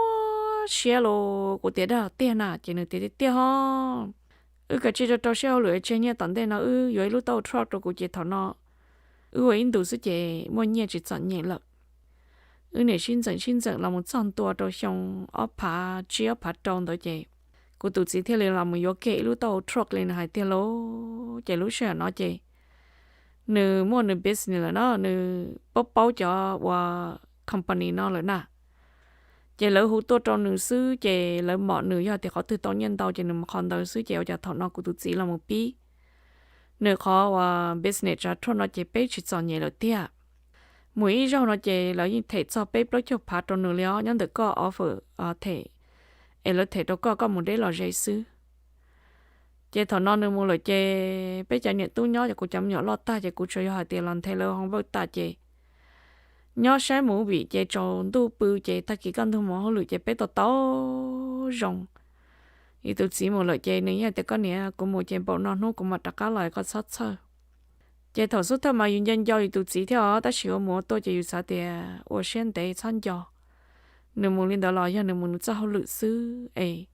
[SPEAKER 1] xe lô cô tiền đó tiền à chị nữa tiền ho cái chị cho tao xe lưỡi trên nhẹ tận đây nó dưới lúc tàu truck rồi cô chị thằng nó ở Indo sẽ chị mua nhẹ chỉ chọn nhẹ lợ này xin dẫn là một trăm tua đồ xong ở phá chia phá tròn đó chị cô tụt chỉ theo là một yếu kệ lúc tàu truck lên hai theo lố chị lúc xe nó chị nửa mua nửa business là nó nửa báo cho và company nó là nè chị lỡ hút tôi trong nửa xứ chị lỡ mọi nửa giờ thì khó từ tao nhân tao chị nửa mà còn tao xứ chị cho thằng nó cô tụt chỉ là một bí nửa khó và business cho thằng nó chị bé chỉ chọn nhẹ là tiếc mỗi rau nó chỉ là những thể cho bếp đó cho phá trong nửa liao nhưng được có offer thể là thể đó có một đứa là dây sư chỉ thằng nó nửa mua là chỉ bé chạy nhận túi nhỏ cho cô chấm nhỏ lót ta chỉ cô chơi hai tiền làm thay lơ không bao ta chỉ nhỏ sáng mũ bị chỉ tròn tu bự chỉ ta chỉ cần thôi mà họ lựa chỉ bé to to rồng thì tôi chỉ một loại chỉ này thì có nè cũng một chỉ bộ non nó cũng mà tất cả lại có sát sơ chị thầu số thao mà dùng dân do tụ chỉ theo ta chỉ có mua tôi chỉ sao thì ở trên đấy chăn cho nếu muốn lên đó là giờ nếu muốn cho họ lựa sư ấy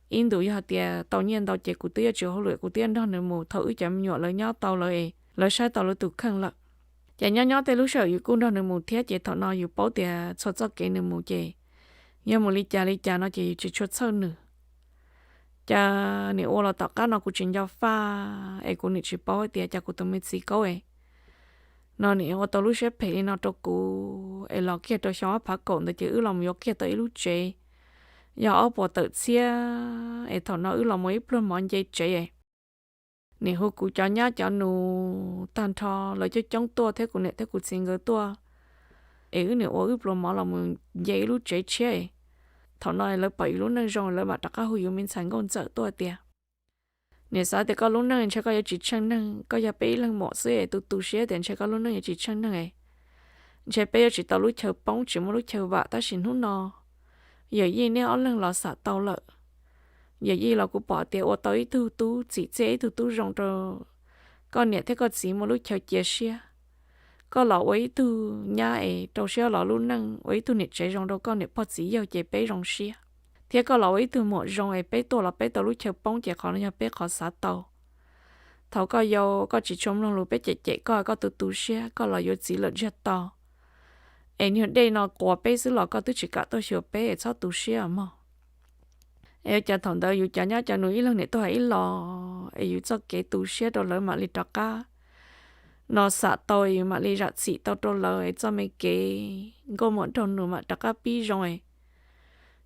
[SPEAKER 1] in đủ giờ thì tàu nhiên tàu chị của tôi chỉ họ lựa của tiên đó nếu muốn thử chấm nhỏ lời nhau tàu lời lời sai tàu lời tụ khăn lợ chị nhỏ nhỏ tới lúc sau yêu cũng đó nếu muốn thiết chị thọ nó yêu bảo thì cho cái nếu muốn chị nhưng mà lý cha nó chỉ cho hơn nữa cha nếu là tất cả nó cũng chỉ cho pha ấy cũng chỉ bảo thì cha cũng tụi mình chỉ có ấy nó nếu tao lúc xếp phải nó cho cô ấy lo kia cho xóa phá cồn để chữ lòng yếu kia tới lúc chế giờ ở bộ tự xe ấy thằng nó ư lòng mấy luôn món dây chế ấy nếu hô cụ cho nhá cho nụ tan thò lấy cho chống tua thế cụ này thế cụ xin người tua ấy nếu ư luôn món lòng dây lúc chế chế thằng nó lấy bảy lúc nâng rong lấy bà tất cả hủy mình thành con sợ tua tiệt nếu sao thì có lúc nâng chắc có chỉ chân nâng có giờ bé lần một xí tụ tụ xí thì chắc có lúc nâng chỉ chân nâng ấy chỉ bé chỉ tao lúc chơi bóng chỉ một lúc chơi vạ ta xin hút nó giờ gì nếu ở lần lọ xả tao lợ giờ gì là cũng bỏ tiền ô tới tu tu chỉ chế tu tu rong rồi con nhẹ thế có chỉ một lúc chơi chia sẻ có lọ ấy tu nhà ấy đầu xưa lọ lúc nâng ấy tu nhẹ chơi rong đâu con nhẹ bỏ chỉ giờ chơi bé rong xia thế có lọ ấy tu một rong ấy bé to là bé tao lúc chơi bóng chỉ còn là bé khó xả tao thầu có yêu có chỉ trông lòng lúc bé chạy có tu tu xia có lọ yêu chỉ là rất to ấy như đây nó qua bé xứ lọ có tu chỉ cả tôi sửa bé ở sau tu xia mà ấy cho thằng đó yêu cho nhá cho nuôi lần này tôi hãy lo ấy yêu cho cái tu xia đó lời mà li trắc cá nó xả tôi mà li rạch xị tao đó lời cho mấy cái có một trong nữa mà trắc cá pi rồi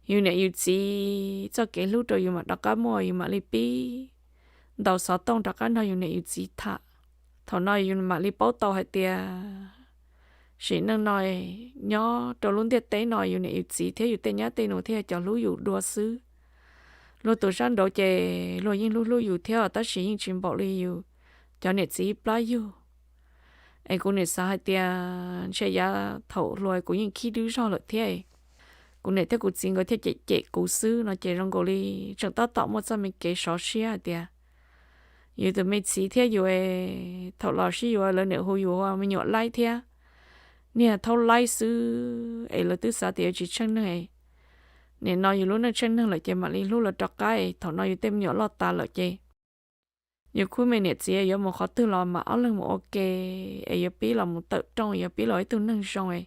[SPEAKER 1] yêu này yêu chỉ cho cái lúc rồi yêu mà trắc cá mua yêu mà li pi đầu sáu tông trắc cá nó yêu này yêu chỉ thà thằng nó yêu mà li bao tàu hay tia chỉ năng nói nhớ cho luôn tiệt tế nói yêu này yêu chỉ thế yêu tên nhá tên nó thế cho lú yêu đua xứ lúc tụi sáng đồ chè lúc yên lúc yêu theo ta chỉ yên chuyện bảo li yêu cho nên chỉ play yêu ai cũng nên sai tia sẽ ya thầu rồi cũng yên khi đứa sau lại thế cũng nên theo cũng chính cái thế chè cố xứ nó chè rong li chẳng ta tạo một sao mình cái sọ xia tia yêu tụi mình chỉ theo yêu thầu lò xí yêu là nếu hồi yêu mình nhọ lại theo nè thâu lại xứ ấy là thứ sao thì chỉ chân này nè nói lúc nó chân năng lại chơi mà lúc là trọc cái thằng nói tem nhỏ lọt ta lại chơi nhiều khi mình nè chỉ giờ một khó từ lo mà ở lần một ok ấy giờ biết là một tự trong giờ biết là từ năng xong ấy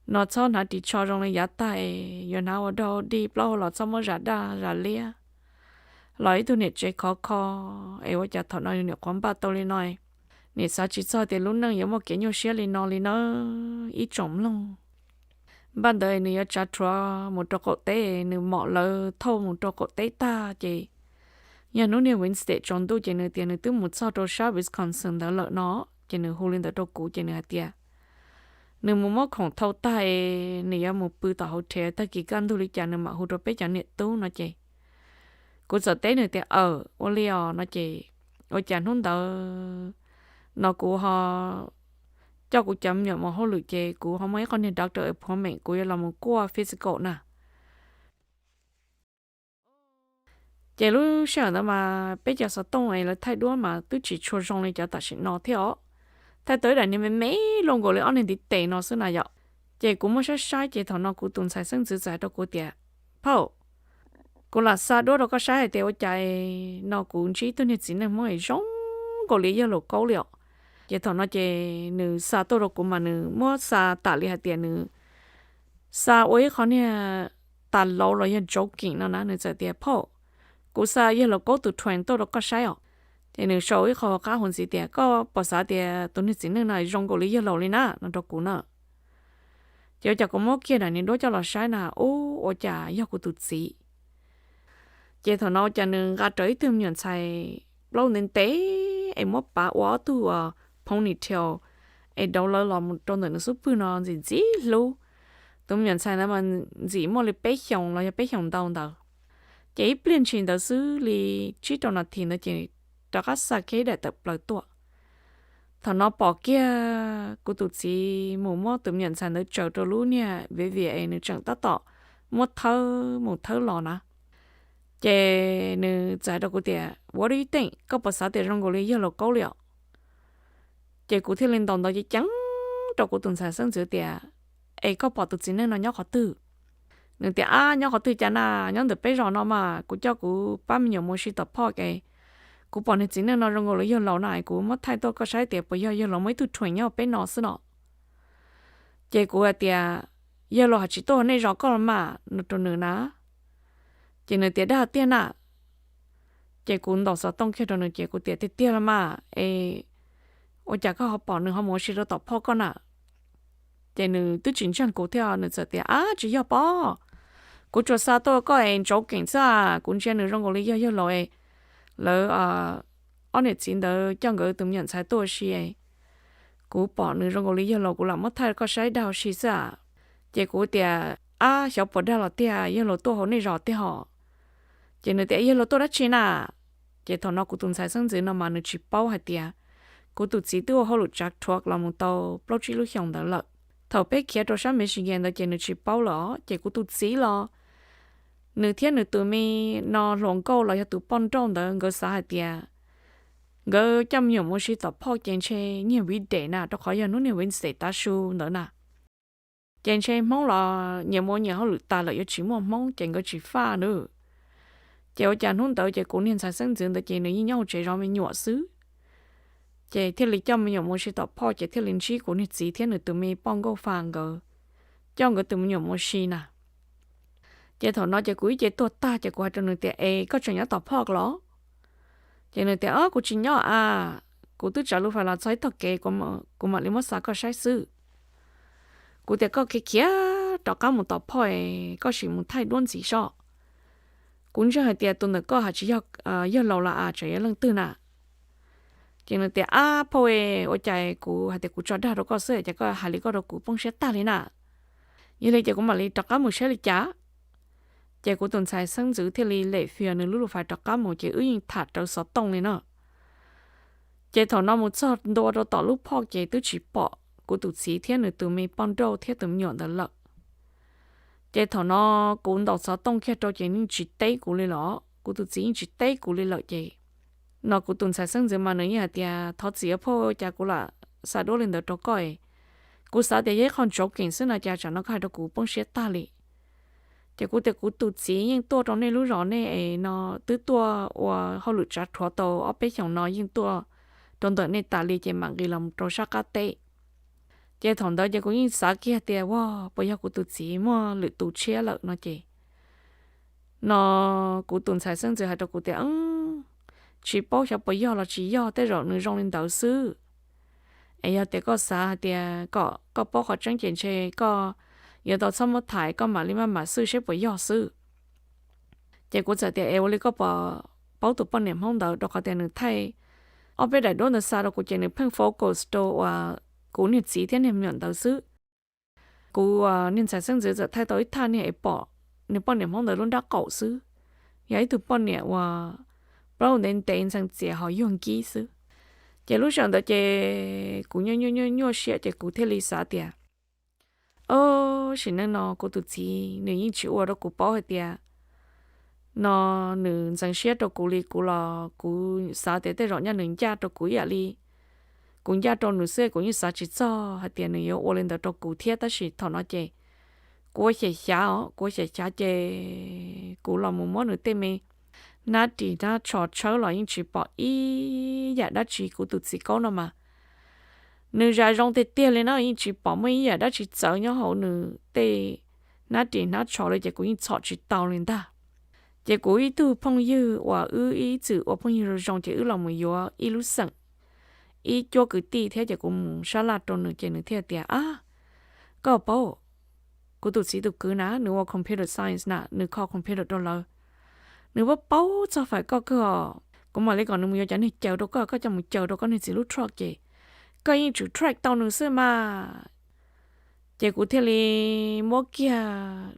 [SPEAKER 1] nó cho nó đi cho trong này giá tay giờ nào ở đâu đi bao là xong mới ra lia lấy từ nè chơi khó ấy bây giờ thằng nói nè quán ba tao lên nói nè sao chỉ cho thì lúc năng giờ một cái nhiều xe lên nó ít trống luôn ban đời này cha trò một trò cổ tế nửa mỏ lơ thâu một trò cổ tế ta chị nhà nó nè Wednesday chọn tôi chị nửa tiền nửa từ một sao trò sao Wisconsin đó lợ nó chị nửa hồ lên đó trò cũ chị nửa tiền nửa một mónของthâu ta nửa một bữa tao hậu trẻ ta chỉ cần thôi chị nửa mà hồ trò bé chị nửa tú nó chị cô sợ tế nửa tiền ô liò nó chị ô chị không đỡ nó của họ cho cô chấm nhận một hồi lựa chè cô không mấy con nên doctor appointment cô là một qua physical nè chè lúc sáng đó mà bây giờ sao tông này là thay đổi mà tôi chỉ cho rong này cho ta sẽ nó theo thay tới là nên mấy lần gọi là anh đi tệ nó xưa này vậy chè cũng mới sai chè thằng nó cũng tuần sai sinh tự giải đó cô tiệt phao cô là sao đó có sai thì tôi chạy nó cũng chỉ tôi nên chỉ nên mới rong gọi là giờ lục câu liệu giờ thằng nó chơi nữ sa tôi rồi cũng mà nữ mua sa tạ li hạt tiền nữ sa ôi khó nè tạ lâu rồi hiện joking nó nữ giờ tiền po cú sa giờ là cố tụ trend tôi rồi có sai à thì nữ số ấy khó cá hồn gì tiền có bỏ sa tiền tôi nữ chỉ nữ này rong gọi lý giờ lâu lên á nó đâu cũng nè giờ chắc cũng mất kia là nên đối cho là sai nè ô chà giờ cũng tụt gì giờ thằng nó cho nữ gà trời thêm nhận sai lâu nên té em mất bà quá tu ponytail ấy đâu lỡ làm một trong những super nó gì luôn tụi mình sai mà gì mà lại bé hiồng đau đầu chỉ biến chuyển đầu xử lý chỉ trong là thì nó chỉ cho các sa kế để tập lại tuổi thằng nó bỏ kia cô tụt gì mù tụi mình sai nó chờ cho lú nha vì ấy nó chẳng ta tỏ một thơ lò nè chỉ nó giải đâu cô tiệt what do you think có bao sao để rong gọi lý giờ là câu liệu chị cụ thiết lên đồng đó chị trắng cho cụ tuần sai sinh giữa tiệt ấy có bỏ tụt chính nên nó nhóc khó tư nên tiệt nhóc khó tư chả na nhóc được bây giờ nó mà cụ cho cụ ba mươi nhiều mua xí tập phò cái cụ bỏ nên chính nên nó rong ngồi lấy lâu này cụ mất thay tôi có sai tiệt bây giờ lâu mấy tụt chuẩn nhau bên nó xí nó chị cụ tiệt giờ lâu chỉ tôi này rõ có mà nó trộn nữa ná chị nên tiệt đã tiền à chị cụ đào sao tông kia rồi nữa chị cụ tiệt tiệt là mà ấy ôi chả có họ bỏ nữa họ mua xí tập phò con à chị nữ tôi chính chân cụ theo nữ sợ tiệt chỉ要bỏ cụ cho sao tôi có em chỗ cảnh sát cũng trên nữ rong ngồi lấy giờ lâu ấy lỡ anh ấy xin đỡ cho người tụi nhận sai tôi xí ấy cú bỏ nữa rồi lý do là cú làm mất thay có sai đào xí sa chị cú tiệt小bỏ đào là tiệt giờ là tôi họ này rõ tiệt họ chị nữa tiệt giờ là tôi đã chín à chị thằng nó cú tuần sai sinh dưỡng nó mà nó chỉ bao hạt tiệt cú tụt chỉ tôi họ lụt chặt thuộc là một tàu bao chỉ lúc xong đó lợ thầu bé kia cho sáng mấy sự kiện đó chị nó chỉ bao lỏ chị cú tụt chỉ lo nửa thiên nửa tụi mi nó lồng câu là tụi bọn trong đó người xã hạt tiệt người chăm nhiều mua sĩ tập phô trên xe nhiều vị để nè đó khỏi giờ nó nhiều vị sẽ ta su nữa nè trên xe mong là nhiều mua nhiều họ lụt ta là chỉ mua mong trên cái chỉ pha nữa chiều chàng hôm tới chị cũng nên sản sinh dưỡng tới chị nữa nhau chị rồi mình nhọ xứ chị thiết lý chăm nhiều mua sĩ tập phô chị thiết lý trí của nít gì thiết nữa tụi mi bong câu phàng gờ cho người tụi mi nhiều mua sĩ nè chị thằng nó chị cuối chị tuột ta chị qua cho người tiệt có chuyện nhớ tập phô đó chị nói tiệt cô chỉ nhỏ cô tự trả lúc phải là sai thật kệ cô mà lấy mất sao có sai sự cô tiệt có cái kia đó có một tập phơi có sự một thay đổi gì sao cũng cho hai tiệt tuần có hai chỉ giờ lâu là chỉ lần tư nè chị nói tiệt phơi ở chạy cô hai tiệt cô cho ra đó có sự chỉ có hai lý có đó cô bông sẽ ta lên nè như vậy chị cũng mà lấy đó có một sẽ lấy trả chị cũng tuần sai sinh giữ thì lệ phiền nữa lúc phải đặt cá một chị ước nhiên thả đầu sọt tông này nữa chị thằng nó một số đồ đồ tỏ lúc phò chị tôi chỉ bỏ của tụt xí thiên nữa tụi mình ban đầu thiên tụi nhọn đó lợ chị thằng nó cũng đọc sọt tông kia cho chị nên chỉ tay của lấy lọ của tụt xí chỉ tay của lấy lợ chị nó của tuần sai sinh giữ mà nữa như thì thọ gì ở phò chị cũng là sao đồ lên đó cho coi của sao thì cái con chó cảnh sinh là chị chẳng nó khai được của bông xe ta li chỉ cụ thể cụ tụt chỉ nhưng tua trong này lúc rõ này nó tứ tua và họ lựa chọn thua tàu ở bên trong nó nhưng tua trong đó này ta li chỉ mang cái làm trâu sắc cá tê chỉ thằng đó chỉ cũng những sáng kia thì wow bây giờ cụ tụt chỉ mà lựa tụt chia lợ nó chỉ nó cụ tuần sai sinh rồi hay đâu cụ thể chỉ bao giờ bây giờ là chỉ giờ tới rồi nữa trong lên đầu sư ấy giờ thì có sao thì có bao họ tranh chuyện chơi có giờ đó xong một thái có mà liên mà sư sẽ phải do sư chỉ có giờ thì em lấy có bảo tụ bao niệm không đâu đó có tiền được thay ở bên đại đô là sao đó cũng chỉ được phân focus đồ và cũng nhiệt sĩ thiên niệm nhận đầu sư cũng nên sản sinh giờ thay tới thay này bỏ nếu bao niệm không đâu luôn đã cậu sư vậy từ bao niệm và bao nên tiền sang chỉ họ dùng kỹ sư chỉ lúc sáng đó chỉ cũng nhớ sẽ chỉ cũng thấy lý sao tiền xin nó cô tụt chi nếu như chịu ở đó cô bảo hết tiệt nó nữ sản xuất đó cô li cô là cô sao để rồi nhà nữ gia đó cô vậy li cô gia đó nữ sẽ cô như sao chỉ cho hết tiệt nữ yêu ở lên đó cô thiết đó chỉ thằng nó chơi cô sẽ chơi cô là một món nữ tên mình nãy thì nó trò là những chỉ bảo ý dạ đó chỉ cô tụt chi câu nó mà nữ ra rong tê tê lên nó in chỉ bỏ mấy giờ đó chỉ sợ nhau hậu nữ tê nó thì nó cho lại chỉ cũng chọn chỉ tàu lên ta chỉ cũng ý tu phong yêu và ý chữ và phong yêu rong chỉ lòng một yêu ý lúc sẵn ý cho cái tì thế chỉ cũng sao là trong nữ chỉ nữ thế tiệt có bao cô tụt sĩ tụt cứ ná nữ computer science nè nữ kho computer đó là nữ bao cho phải có cái cũng mà lấy còn nữ yêu chẳng nên chờ đâu có chẳng một chờ đâu có nên chỉ lúc truck gì cái những chủ track tàu nữa xưa mà chỉ cụ thể là mỗi kia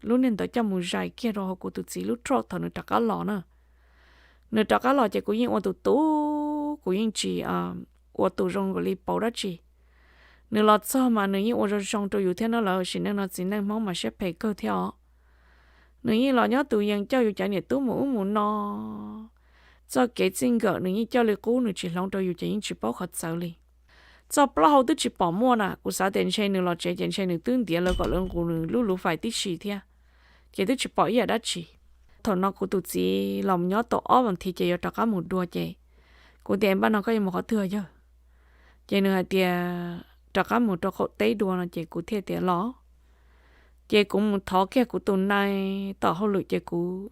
[SPEAKER 1] lúc nên tới cho một dài kia rồi cụ tự chỉ lúc truck thằng nữa đặt cá lò nữa đặt cá lò chỉ cụ những ô tô cụ những chỉ ô tô rong gọi là bảo đó chỉ nữa lọt sao mà nữa những ô tô rong tôiอยู่thế nó là chỉ nên nó chỉ nên mong mà sẽ phải cơ theo nữa những lọ nhớ tụi yang choอยู่chạy nhiệt tú mũ nó cho cái chính gỡ nữa những cho lấy cũ nữa chỉ lòng tôiอยู่chạy những chỉ bảo khát sợ li cho bao hậu tôi chỉ bỏ mua nè cú sao tiền chơi nữa là chơi tiền chơi nữa tương tiền là gọi là cú lú lú phải tí xì thia cái tôi chỉ bỏ ý đã chỉ thằng nó cú tụt gì lòng nhớ tổ ó bằng thì chơi cho cả một đua chơi cú tiền ban nó có một khó thừa chứ chơi nữa tiền cho cả một cho cậu tế đua là chơi cú thiệt tiền ló chơi cũng một thọ kia cú tuần này tỏ hậu lụi chơi cú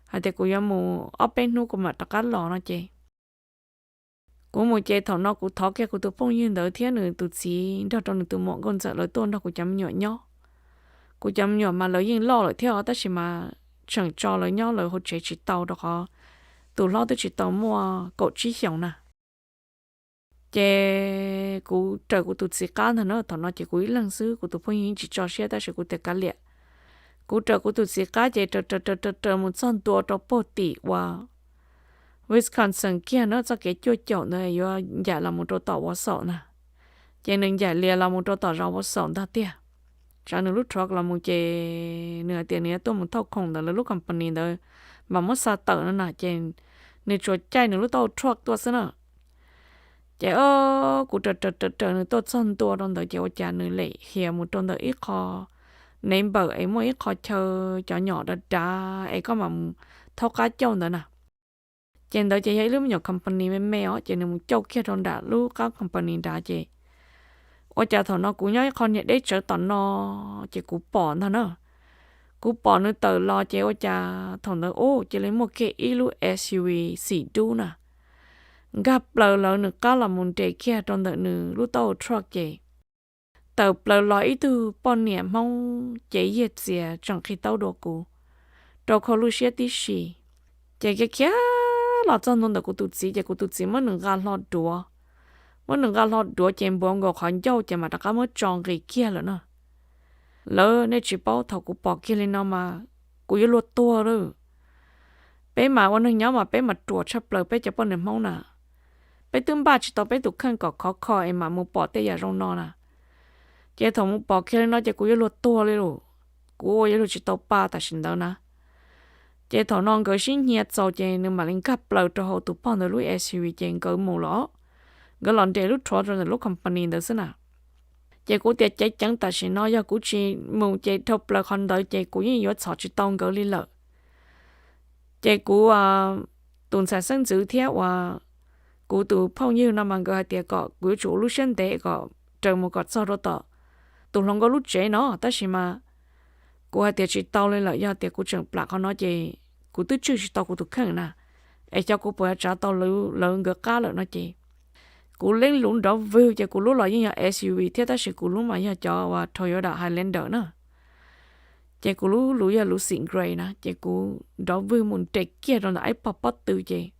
[SPEAKER 1] hay chơi cú yếm một ở bên nu của mặt cho cả lò nó chơi cú một chơi thằng nó cú thọ kia cú tụt phong yên đỡ thiên nữa tụt gì đó trong tụt mọi con sợ lời tuôn đó cú chấm nhỏ nhỏ cú chấm nhỏ mà lời yên lo lại theo ta chỉ mà chẳng cho lời nhỏ lời hỗ trợ chỉ tàu đó họ tụi lo tới chỉ tàu mua cột chỉ hiểu nè chế cú trời cú tụt xì cá thằng nó chỉ cú ít lần xứ cú tụt phong yên chỉ cho xe ta sẽ cú tẹt cá liệt cú trời cú tụt xì cá chế trời một son tua cho bò tỉ qua Wisconsin kia nó cho cái chuột chậu này yo giả là một trâu tàu quá sợ nè chế nên giả liệt là một trâu tàu rau quá sợ ta tiệt cho nên lúc truck là một chế nửa tiền này tôi một thâu khổng đó là lúc company đó mà mất xa tờ nó nè chế nên chuột chạy nữa lúc tàu truck tôi xin nè chế cụ trời nữa tôi xong tôi trong đó chế ô cha nữa lệ hiện một trong đó ít kho nên bờ ấy mỗi ít kho chờ cho nhỏ đó đã ấy có mà thâu cá châu đó nè trên đó chế thấy lúc nhỏ company mấy mèo chế nên một châu kia trong đã lúc các company đã chế ô cha thằng nó cũng nhớ con nhận đấy trở tận nó chỉ cũng bỏ nó cũng bỏ nó tờ lo chế ô cha thằng nó ô chỉ lấy một cái ilu SUV xị đu nè gặp lờ nữa có là một trẻ kia trong đợt nữa lúc tàu truck chế tờ lờ ít từ bọn niệm mong chế nhiệt dìa trong khi tàu đồ cũ đồ khó lưu xe tí xì chế cái kia là chân nó của tụt xí mà đừng gan lo đùa mỗi lần gặp lọt đuổi chém bóng gò khỏi dâu chém mà ta có mới tròn cái kia rồi nè lỡ nên chỉ bảo thầu của bỏ kia lên nó mà của yêu luật tua rồi bé mà quan hình nhớ mà bé mà chuột chắp lời bé cho bọn em mong nè bé tương ba chỉ tao bé tụt khăn cỏ khó em mà mua bỏ tay giả rong nó nè chế thầu mua bỏ kia lên nó chỉ của yêu luật tua rồi của yêu luật chỉ tao ba ta xin đâu nè chế thầu non gửi xin nhiệt sau chế nhưng mà lên gặp lời cho họ tụt bọn rồi lui SUV chế gửi mù lỏ cái lần đấy lúc thua rồi lúc company đó xí nào, chị cũng tiệt chạy chẳng ta chỉ nói cho cũng chỉ muốn chị thọc là con đợi chị cũng như vậy chỉ tông cái lý lợi, chị cũng tuần sản sinh dữ theo cũng từ bao nhiêu năm mà cái tiệt có cũng chủ lúc sinh tế có trời một cái sau đó tao, tuần long có lúc chế nó, ta chỉ mà cũng tiệt chỉ tao lên lợi do tiệt cũng chẳng bạc con nói chị cũng tức chưa chỉ tao cũng được khẳng nè, ai cho cũng phải trả tao lớn cái cá lợi nó chị cú lên lún đó view cho cú lúc là như SUV thế ta sẽ cú lúc mà như cho Toyota Highlander nữa chỉ cú lúc lúc xịn gray nè chỉ cú đó view muốn chạy kia rồi là ai pop pop từ chị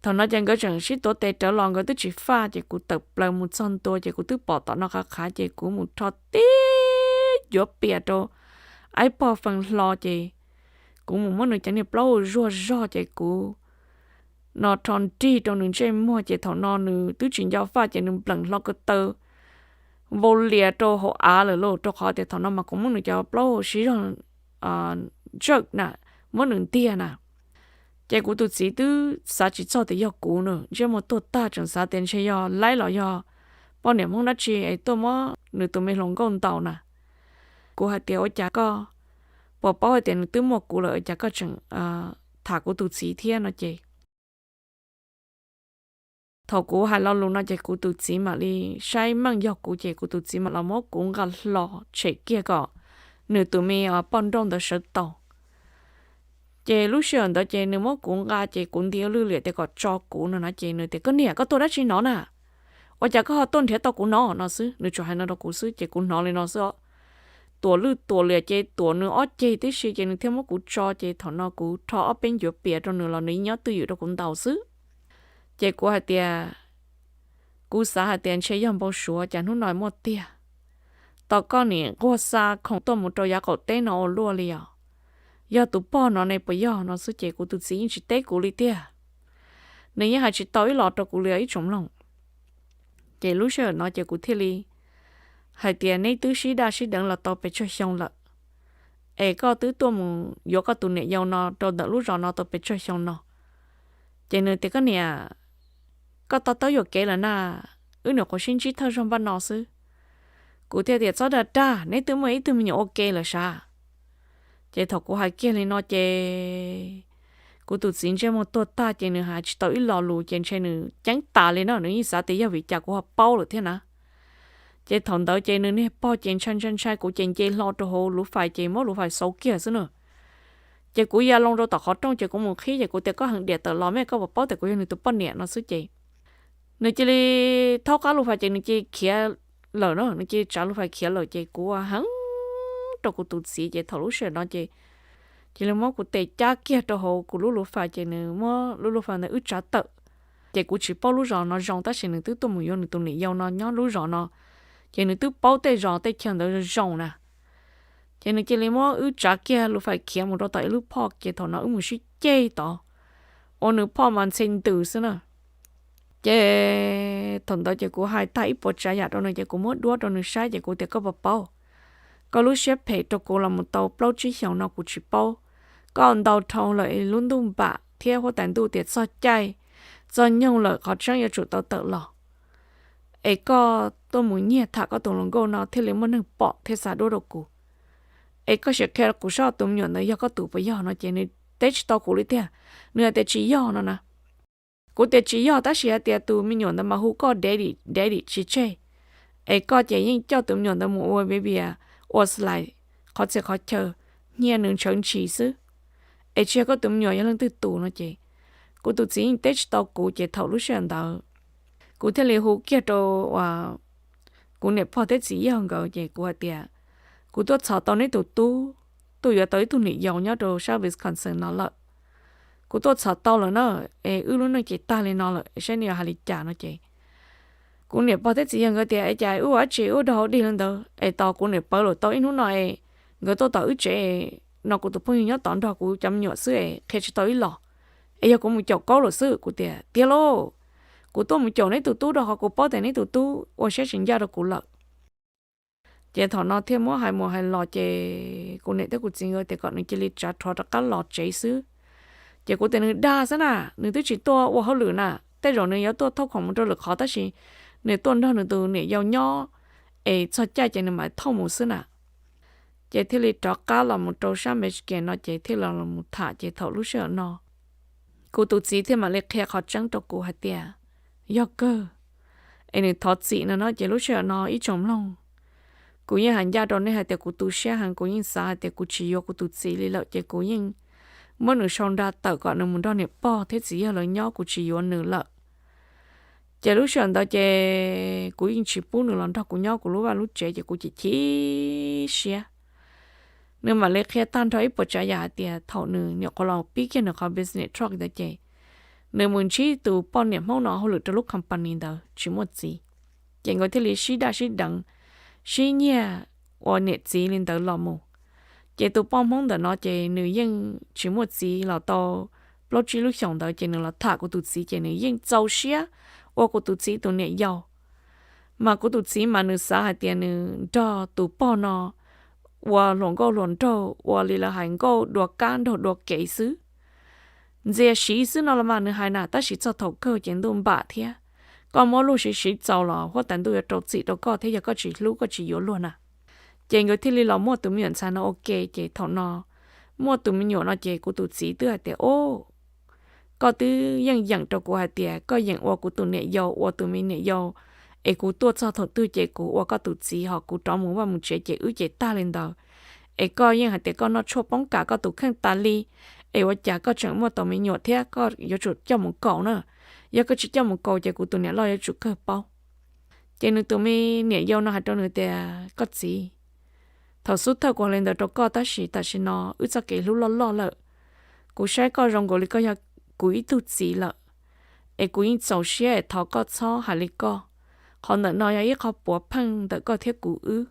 [SPEAKER 1] thằng nó chẳng có chẳng shit tổ tệ trở lòng cái tức chỉ pha chỉ cú tập lại một son tôi chỉ cú tức bỏ tao nó khá chỉ cú một thọ tí gió bịa đồ ai pop phần lo chị cú một món người chẳng được lâu rùa chị cú nó tròn tri trong những chơi mua chỉ thằng nó nữa tứ chuyện giao pha chỉ những lần lo cái tơ vô lìa cho họ á rồi lo cho họ thì thằng nó mà cũng muốn được cho bao xí rồi chợt nè muốn được tiền nè chỉ của tụi sĩ tứ sao chỉ cho thì yêu cũ nữa chứ một tổ ta chẳng sao tiền chơi yêu lấy lo yêu bao nhiêu mong đã chi ấy tôi mà nửa tụi mình lòng con tàu nè của hai tiểu chả có bao tiền tứ một cũ lợi chả có chẳng thả của tụi sĩ thiên nó chị thầu cũ hay lo luôn nó chỉ cũ tụt xí mà đi sai mang dọc cũ chỉ cũ tụt xí mà lo mốt cũng gặp lo chạy kia cọ nửa tụi mi ở bên trong đó sợ tàu chỉ lúc xưa đó chỉ nửa mốt cũng gặp chỉ cũng đi lưu liệt để có cho cũ nó chỉ nửa thì có nè có tôi đã chỉ nó nè ở chả có họ tôn thế tao cũng nó xứ nửa cho hai nó cũng xứ chỉ cũng nó lên nó xứ tuổi lưu tuổi liệt chỉ tuổi nửa ở chỉ tới xí chỉ nửa thêm mốt cũng cho chỉ thằng nó cũng cho ở bên dưới bìa trong nửa là nửa nhớ tư đó cũng tàu xứ chị của hai tia cú xã hai tiền chơi yam bao số chẳng nó nói một tia tao con nè qua xa không tôi một trâu giá cậu té nó lúa liao giờ tụi po nó này bây giờ nó sẽ chị của tụi sĩ chỉ té của li tia nếu hai chị tối lọt cho của li ấy trong lòng chị lúc sau nó chị của thiên li hai tiền này tứ sĩ đa sĩ đẳng là tao phải cho xong lợ ấy có tứ tôi muốn vô có tụi này giàu nó cho đỡ lúc rồi nó tao phải cho xong nó cho nên thì cái này có tao tới vô kể là na nó có xin chỉ thơ trong ban nó sư cụ theo thì cho đặt ra nếu tụi mấy tụi mình ok là sao chế thọ của hai kia lên nó chế cụ tụt xin chế một tổ ta chế nữa hai chỉ tới lò lù chế chế nữa trắng tà lên nó nữa như sao thì giờ vị cha của họ bao rồi thế nào chế thằng đó chế nữa nè bao chế chân chân sai của chế lo cho hồ lũ phải chế mất lũ phải xấu kia xí nữa chế của gia long đâu tao khó trong chế của một khi chế của tiền có hàng điện tờ lo mấy có một bao tiền của gia nữa tụi bao nhẹ nó xí chế nữa chế đi tháo cá lũ phải chế nữa chế kia lỡ nó nữa chế trả lũ phải kia lỡ chế của hắn trong của tụt xí chế thầu lũ sờ nó chế chỉ là món của tệ cha kia cho hồ của lũ phải chỉ nữa món lũ phải này ướt trả tự chỉ của chỉ bao lũ rò nó rong ta chỉ nữa tứ tụi mình tụi này yêu nó nhớ lũ rò nó chỉ nữa tứ bao tệ rò tệ chân đó rong nè chỉ nữa chỉ là món ướt trả kia lũ phải kia một đôi tay lũ phò chỉ thằng nó một chút chê to ôn nữa phò mà xin từ xí nữa chỉ thằng đó chỉ của hai tay bỏ trả nhà đó này chỉ của mỗi đứa đó nữa sai chỉ của tiền có bao có lúc xếp phải cho cô là một tàu bao chỉ hiểu nó cũng chỉ bao còn tàu thầu lại luôn tung bạ theo hoa tàn tu tiệt so chay do nhau là khó chẳng yêu chủ tàu tự lò ấy có tôi muốn nhẹ thà có tàu lồng gô nó theo lấy món nước bọ theo xa đô đồ cụ ấy có sẽ kêu cụ sao tụi nhọn nó do có tụ bây giờ nó chỉ nên tết tàu cụ đi theo nữa tết chỉ do nó nè cụ tết chỉ do ta sẽ tiệt tụi mình nhọn nó mà hú có để chỉ chơi ấy có chỉ những cho tụi nhọn nó mua baby à ôs lại khó sẽ khó chờ nghe nương chấn chỉ xứ ấy chưa có tụm nhỏ những từ tù nó chị cô tụt chỉ tết tao cô chị thầu lúc sáng đó cô thấy liệu hồ kia đồ và cô nẹp phò tết gì hơn gọi chị cô tiệt cô tôi sợ tao nấy tụi giờ tới tụi này giàu nhá đồ service concern nó lợ cô tôi sợ tao là nó lúc nó chị ta lên nó lợ sẽ nhiều hà lịch trả nó chị cũng nè bao thế gì người thì ai chạy ủa chị ủa đâu đi lên đâu ai tao cũng nè bao rồi tao ít nó người tôi tao ít trẻ nó cũng tụi phong nhớ tao đó cũng chăm nhỏ xưa khi chỉ tao ít lọ ai cũng một chỗ có rồi xưa cũng tiệt lô cũng tôi một chỗ này tụi đó họ cũng bao tiền này tụi ủa sẽ sinh ra được cũng lợ chị thằng nó thêm mua hai lọ chị cũng nè tới cũng chỉ người thì còn những cái lịch trả thọ tất cả lọ chị xứ chị cũng tiền đa thế nào người tôi chỉ to ủa họ lừa nè tới rồi người tôi thâu không cho lực khó ta chỉ nếu tuần đó nữa từ nếu giàu nhỏ cho cha chỉ nên买套模式呐chỉ thì là cho cá là một trâu sáng mấy cái nó chỉ thì là một thả chỉ thầu lúc sợ nó cô tụt gì thì mà lấy khe khó trắng cho cô hạt tiền do cơ này thọt gì nó chỉ lúc sợ nó ít trống lòng cô yên hàng gia đó này hạt tiền cô tụt xe hàng cô yên xa hạt tiền cô chỉ vô cô tụt gì lấy lợi chỉ cô yên mỗi nửa xong ra tự gọi là một đòn nẹp bo thế gì là nhỏ cô chỉ vô nửa lợi chị lúc sáng đó chị cũng yên chỉ bốn nửa lần đó cũng nhau cũng lúc vào lúc chị cũng chỉ xe nếu mà lấy khai tan thôi bỏ trả giá thì thầu nửa nhiều có lòng biết cái nó có business truck đó chị nếu muốn chỉ từ bao nhiêu món nó hồi từ lúc company đó chỉ một gì chị ngồi thì lấy xí đằng xí nhẹ và nét gì lên tới lò mù chị từ bao món đó nó chị nữ dân chỉ một gì là to lúc chỉ lúc sáng đó chị nữ là thả của tụi chị nữ dân giàu xe và của tụi chị tụi này giàu mà của tụi chị mà nữ xã hay tiền nữ cho tụi bao nó và luận câu luận trâu và lì là hành câu đùa can đùa kỹ xứ giờ sĩ xứ nó là mà nữ hay nà ta chỉ cho thầu cơ chiến đấu bạ thế còn mỗi lúc sĩ giàu là hoặc tận tôi trâu chị đâu có thế giờ có chỉ lúc có chỉ yếu luôn à chị người thì lì là mua tụi mình sao nó ok chị thầu nó mua tụi mình nhỏ nó chị của tụi chị từ hạt ô có từ yang cho của hạt có yang ô của tụi này giàu ô tụi mình này giàu ấy của tôi cho thầu tư chị của có tụi chị họ của trong muốn vào một chị ư chị ta lên đầu ấy có yang hạt có nó chua bóng cả có tụi khăn ta li ấy và chả có chẳng mua tụi mình nhỏ thế có yếu chuột cho một cậu nữa yếu có chỉ cho một cậu chị của tụi này lo yếu chuột cơ bao chị nữa tụi mình này giàu nó hạt trong nữa thì có gì thầu suốt thầu qua lên đầu có ta chỉ nó ư sao cái lúc lo lợ cú sai có rong gọi có ya cú ít tụt gì lợ ấy cú ít sầu xe thầu có cho hà lý có họ nợ nói ya ít họ bỏ phăng đỡ có thiết cú ư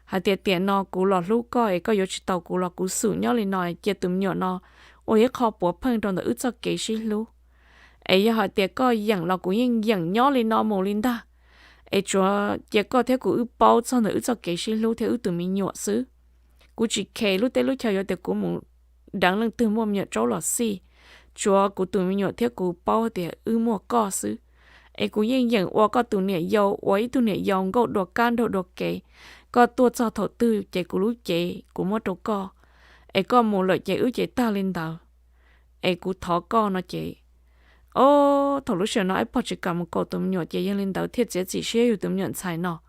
[SPEAKER 1] hà tiền nó cú lọt lúc có ấy có yếu chỉ tàu cú lọt cú sủ nhau lên nói chia tụm nhỏ nó ôi ít họ bỏ phăng trong đỡ ư sao cái gì lu ấy họ tiền có dạng là cú dạng nhỏ lên nó mồ lên ta ấy chúa chỉ có theo cú bao cho nữa cho cái gì lúc theo tụi mình nhỏ xứ cú chỉ kể lúc tới lúc theo giờ cú muốn đáng lần từ mua nhựa cháu lọt xì chúa cú tụi mình nhỏ theo cú bao thì mua co xứ ai cũng yên dần qua có tụ niệm dầu với tụ niệm dầu gạo đồ can đồ kề có tua cho thổ tư chạy của lũ chạy của mỗi đồ co ai có một lợi chạy ước chạy ta lên đầu ai cũng thọ co nó chạy ô thổ lúc xưa nó ai bỏ chỉ cầm một cột tụm nhỏ chạy lên đầu thiết chế chỉ xíu tụm nhận xài nó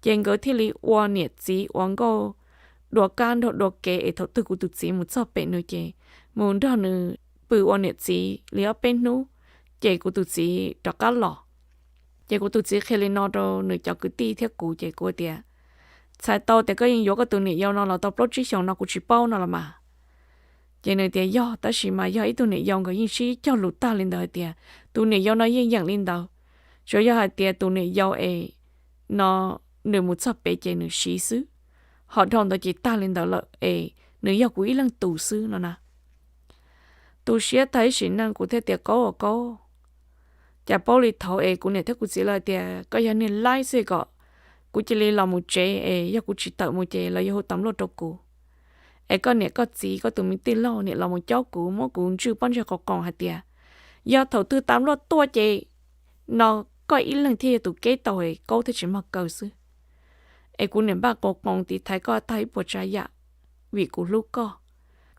[SPEAKER 1] chạy ngỡ thì li qua nhiệt gì uống gạo đồ can đồ kề ai thổ tư của tụt gì một số bệnh nữa chạy muốn đó nữa bự qua nhiệt gì liao bên nú chạy của tụt gì đó cá lò chạy của tụt gì khi lên nó đâu nữa cho cứ ti theo cụ chạy của tiệt sai tao thì có những cái tụi này yêu nó là tao plot chỉ xong nó cũng chỉ bao nó là mà cho nên thì do ta chỉ mà do ít tụi này yêu cái những gì cho lụt ta lên đời thì tụi này yêu nó yên dạng lên đầu rồi do hai thì tụi này yêu ấy nó nửa một sắp bé chơi nửa xí xứ họ đòn tao chỉ ta lên đầu là ấy nửa yêu quý lăng tù xứ nó nè tù xí thấy xí năng của thế thì có chả bao lì thầu ấy của này thế của chỉ là thì có nhà nên like gì có cú chỉ lấy lòng một chế ấy, cú chỉ tự một chế là yêu tấm lót cho cú. Ấy con nè có gì có tụi mình tin lo nè lòng một cháu cú mỗi cú chưa bao giờ có còn hạt tiền. Do thầu tư tấm lót tua chế, nó có ít lần thì tụi kế tàu ấy câu thế chỉ mặc cầu sư. Ấy cú nè ba có còn thì thấy có thấy bộ trái dạ, vì cú lúc có.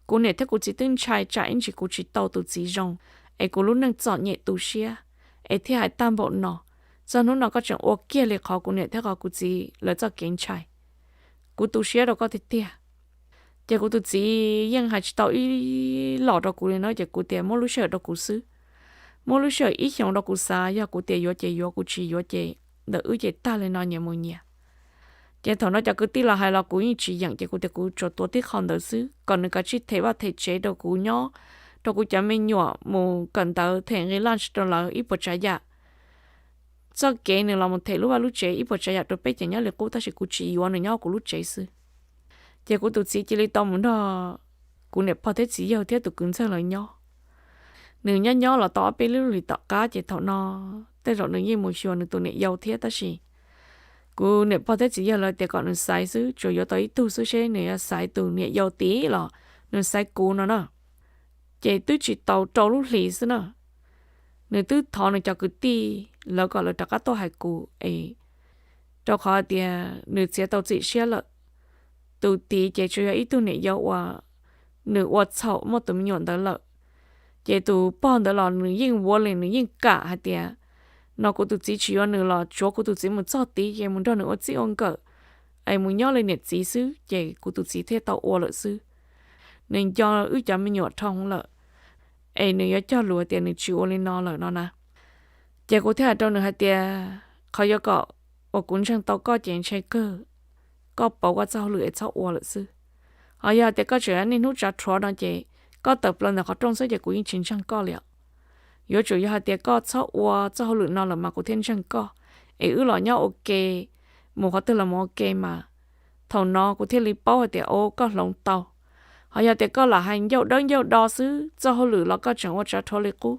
[SPEAKER 1] Cú nè thế cú chỉ tin trái trái chỉ cú chỉ tàu tụi chỉ rong. Ấy cú lúc nâng chọn nhẹ tụi xia, ấy thì hai tam bộ nọ. Cho nó có chuyện ô kia liệt khó của nè thế có gì là cho kiến trai của tu sửa đâu có thể tiệt chỉ của tu chỉ yên hay tao ý lọ đâu của nó chỉ của tiệt mỗi lúc sửa đâu của xứ mỗi lúc sửa ít xong đâu của xa ya của tiệt yo của chỉ yo chỉ đỡ ư chỉ ta lên nó nhiều mồi nhỉ chỉ thằng nó chỉ cứ tiệt là hay là của những chỉ dạng chỉ của tiệt của cho tôi tiệt không đỡ xứ còn người cái chỉ thấy vào thể chế đâu của nhỏ đâu của chả mình nhỏ một cần tao thể cái lunch đâu là ít bữa trái dạ cho cái này là một thể lúc chế ít bữa trái rồi bây giờ nhớ là cô ta sẽ cố chỉ yêu nó nhau của lúc chế sư giờ cô tụi chỉ lấy tao muốn đó cô này bao thế chỉ yêu thế tụi cứng sang lời nhau nếu nhau là tao bây lúc thì tao cá chỉ thọ nó thế rồi nếu như một số nữa tụi này yêu thế ta gì cô này bao thế chỉ yêu là để còn nó sai sư rồi yêu tới tu sư chế này sai tụi này yêu tí là nó sai cô nó nè chỉ tôi chỉ tao trâu lúc lì sư nè nếu tôi thọ nó cho cứ ti là gọi là tất cả tôi hay cụ ấy cho họ thì nếu sẽ tao chỉ xe là từ tí chỉ cho ít tu này yêu và nếu và chậu một tụi nhọn đó là chỉ tu bọn đó là nếu yên vô lên nếu yên cả hay thì nó cũng tụi chỉ chịu nếu là chỗ của tụi chỉ một chút tí chỉ muốn cho nếu chỉ ông cỡ ai muốn nhớ lên nhiệt chỉ xứ chỉ của tụi chỉ thế tao ô lợi xứ nên cho ước cho mình nhọn thông là ấy nếu cho lúa tiền nếu chịu lên nó là nó nè chỉ có thể trong nửa hai tiaเขา要ก็我工厂到个检查个ก็บอกว่าเจ้าเหลือเจ้าอ้วนเลยสิเขาอยากแต่ก็เจอนี่นู้จะชัวร์นะเจก็เติบโตเนี่ยเขาตรงเสียจะกูยิ่งชินช่างก็แล้ว有主要係啲個炒話就好亂鬧啦嘛，個天上個，誒，來nhau ok，冇可得啦冇 ok 嘛，頭nó個天裡包係啲ô個龍道，係有啲個là hành dâu đơn dâu đo xứ，就好亂咯個場我就拖嚟估，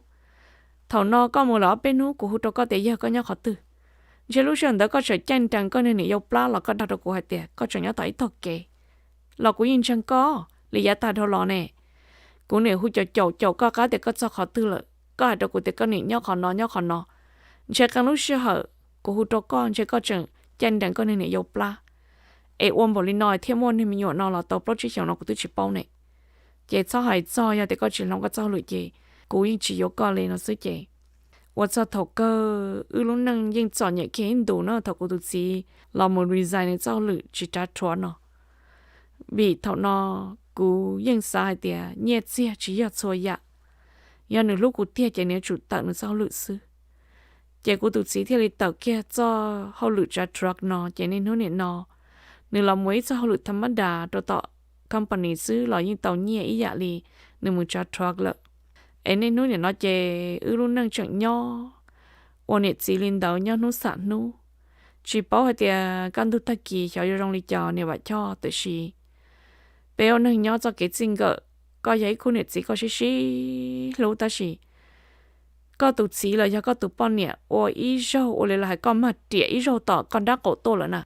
[SPEAKER 1] 頭nó個冇攞bên hú của hú đâu có để giờ có nhau khó tư, chỉ lúc sau đó có sự tranh tranh có nên nhiều pla là có đặt được của hai tiệt, có chuyện nhau tới thật kề, là của yên chẳng có, lý giá ta đâu lo nè, của này hú cho chậu có cái thì có cho khó tư lợi. Có hai đứa của tiệc con nịnh nhau khó nó chỉ cần lúc xưa hở của hụt cho con chỉ có chừng chân đằng con này yêu pla ê ôm bỏ lên nói thêm môn thì mình nhọn nó là tàu pro chỉ chồng nó của tôi chỉ bao này chỉ cho hay cho ya thì có chuyện nó có cho lụi gì cố yên chỉ yêu con lên nó xứ chị và cho thầu cơ lúc năng yên chọn nhẹ kia đủ nó thầu của tôi chỉ là một resign để cho lụi chỉ trả chua nó vì thầu nó cố yên sai thì nhẹ chia chỉ yêu cho ya giờ nửa lúc của tia chỉ nên chủ tận nó sao lựa sư chỉ của tụi sĩ thì lấy tàu kia cho họ lựa ra truck nó chỉ nên hướng nên nó nửa làm mấy cho họ lựa thầm đà rồi tạo company sư là những tàu nhẹ ý dạ li nửa một ra truck lợ ấy nên hướng nên nó chỉ luôn năng chẳng nho ôn nhiệt gì lên đầu nho nó sẵn nó chỉ bảo hay thì căn tu thắc kỳ cho trong lý cho nè vậy cho tự sĩ béo năng nho cho cái gì gỡ có giấy khu nhiệt gì có xí lâu ta xí có tụ xí là do có tụ bao nhiêu ô ý rau ô lại có mặt địa ý rau tỏ con đã cổ tô rồi nè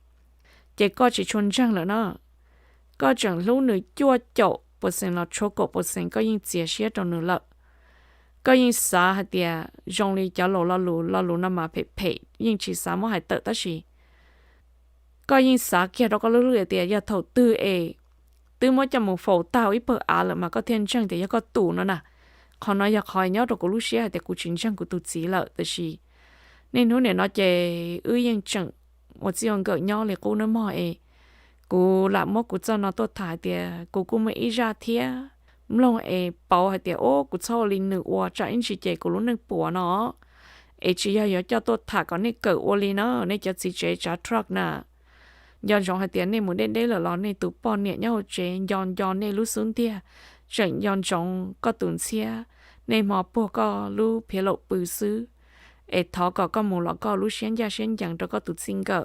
[SPEAKER 1] chỉ có chỉ chôn răng rồi nè có chẳng lâu nữa chua chậu bớt sen là chua cổ bớt sen có những chia sẻ trong nửa lợ có những xã hạt địa dùng li cho lò lù nằm mà phê nhưng chỉ xã mà hay tự ta chỉ có những xã kia đó có lúa địa giờ thầu tư tư mỗi cho một phổ tao ít bờ là mà có thiên chân thì có tủ nữa nè còn nói giờ khỏi nhớ được của lúc xưa thì của chính chân của tụi chỉ là tự chỉ nên hôm nay nó chơi yên chẳng một chiều gỡ nhau thì cô nó mò cô làm một cô cho nó tốt thải thì cô cũng mới ra thiệt long bảo hay thì ô cô cho linh nữ qua cho anh chị chơi cô lúcนึง bùa nó chỉ giờ cho tốt thải còn này cỡ ô linh nó này cho chị chơi trả truck nè giờ trong hai tiếng này muốn đến đây là này tụ bọn nhẹ nhau chơi giòn này lúc xuống tia trận giòn trong có tuần xe này mà bùa có lúc phía lộ bự xứ thọ có một lọ có lúc sáng ra sáng chẳng cho có tụt sinh cỡ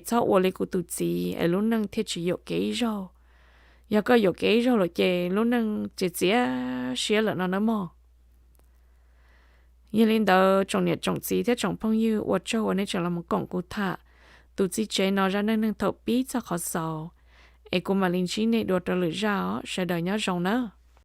[SPEAKER 1] cho ô lê của tụt gì lúc năng thiết chỉ dụ kế rồi giờ có dụ kế rồi chè lúc năng chỉ xía là nó mò như lên đó trong nhiệt trong gì thế trong phong như ô châu ở đây chẳng là một cổng cụ thả tụt gì chế nó ra năng thầu bí cho khó sầu cũng mà linh trí này đột ra lửa ra sẽ đợi nhớ rồng nữa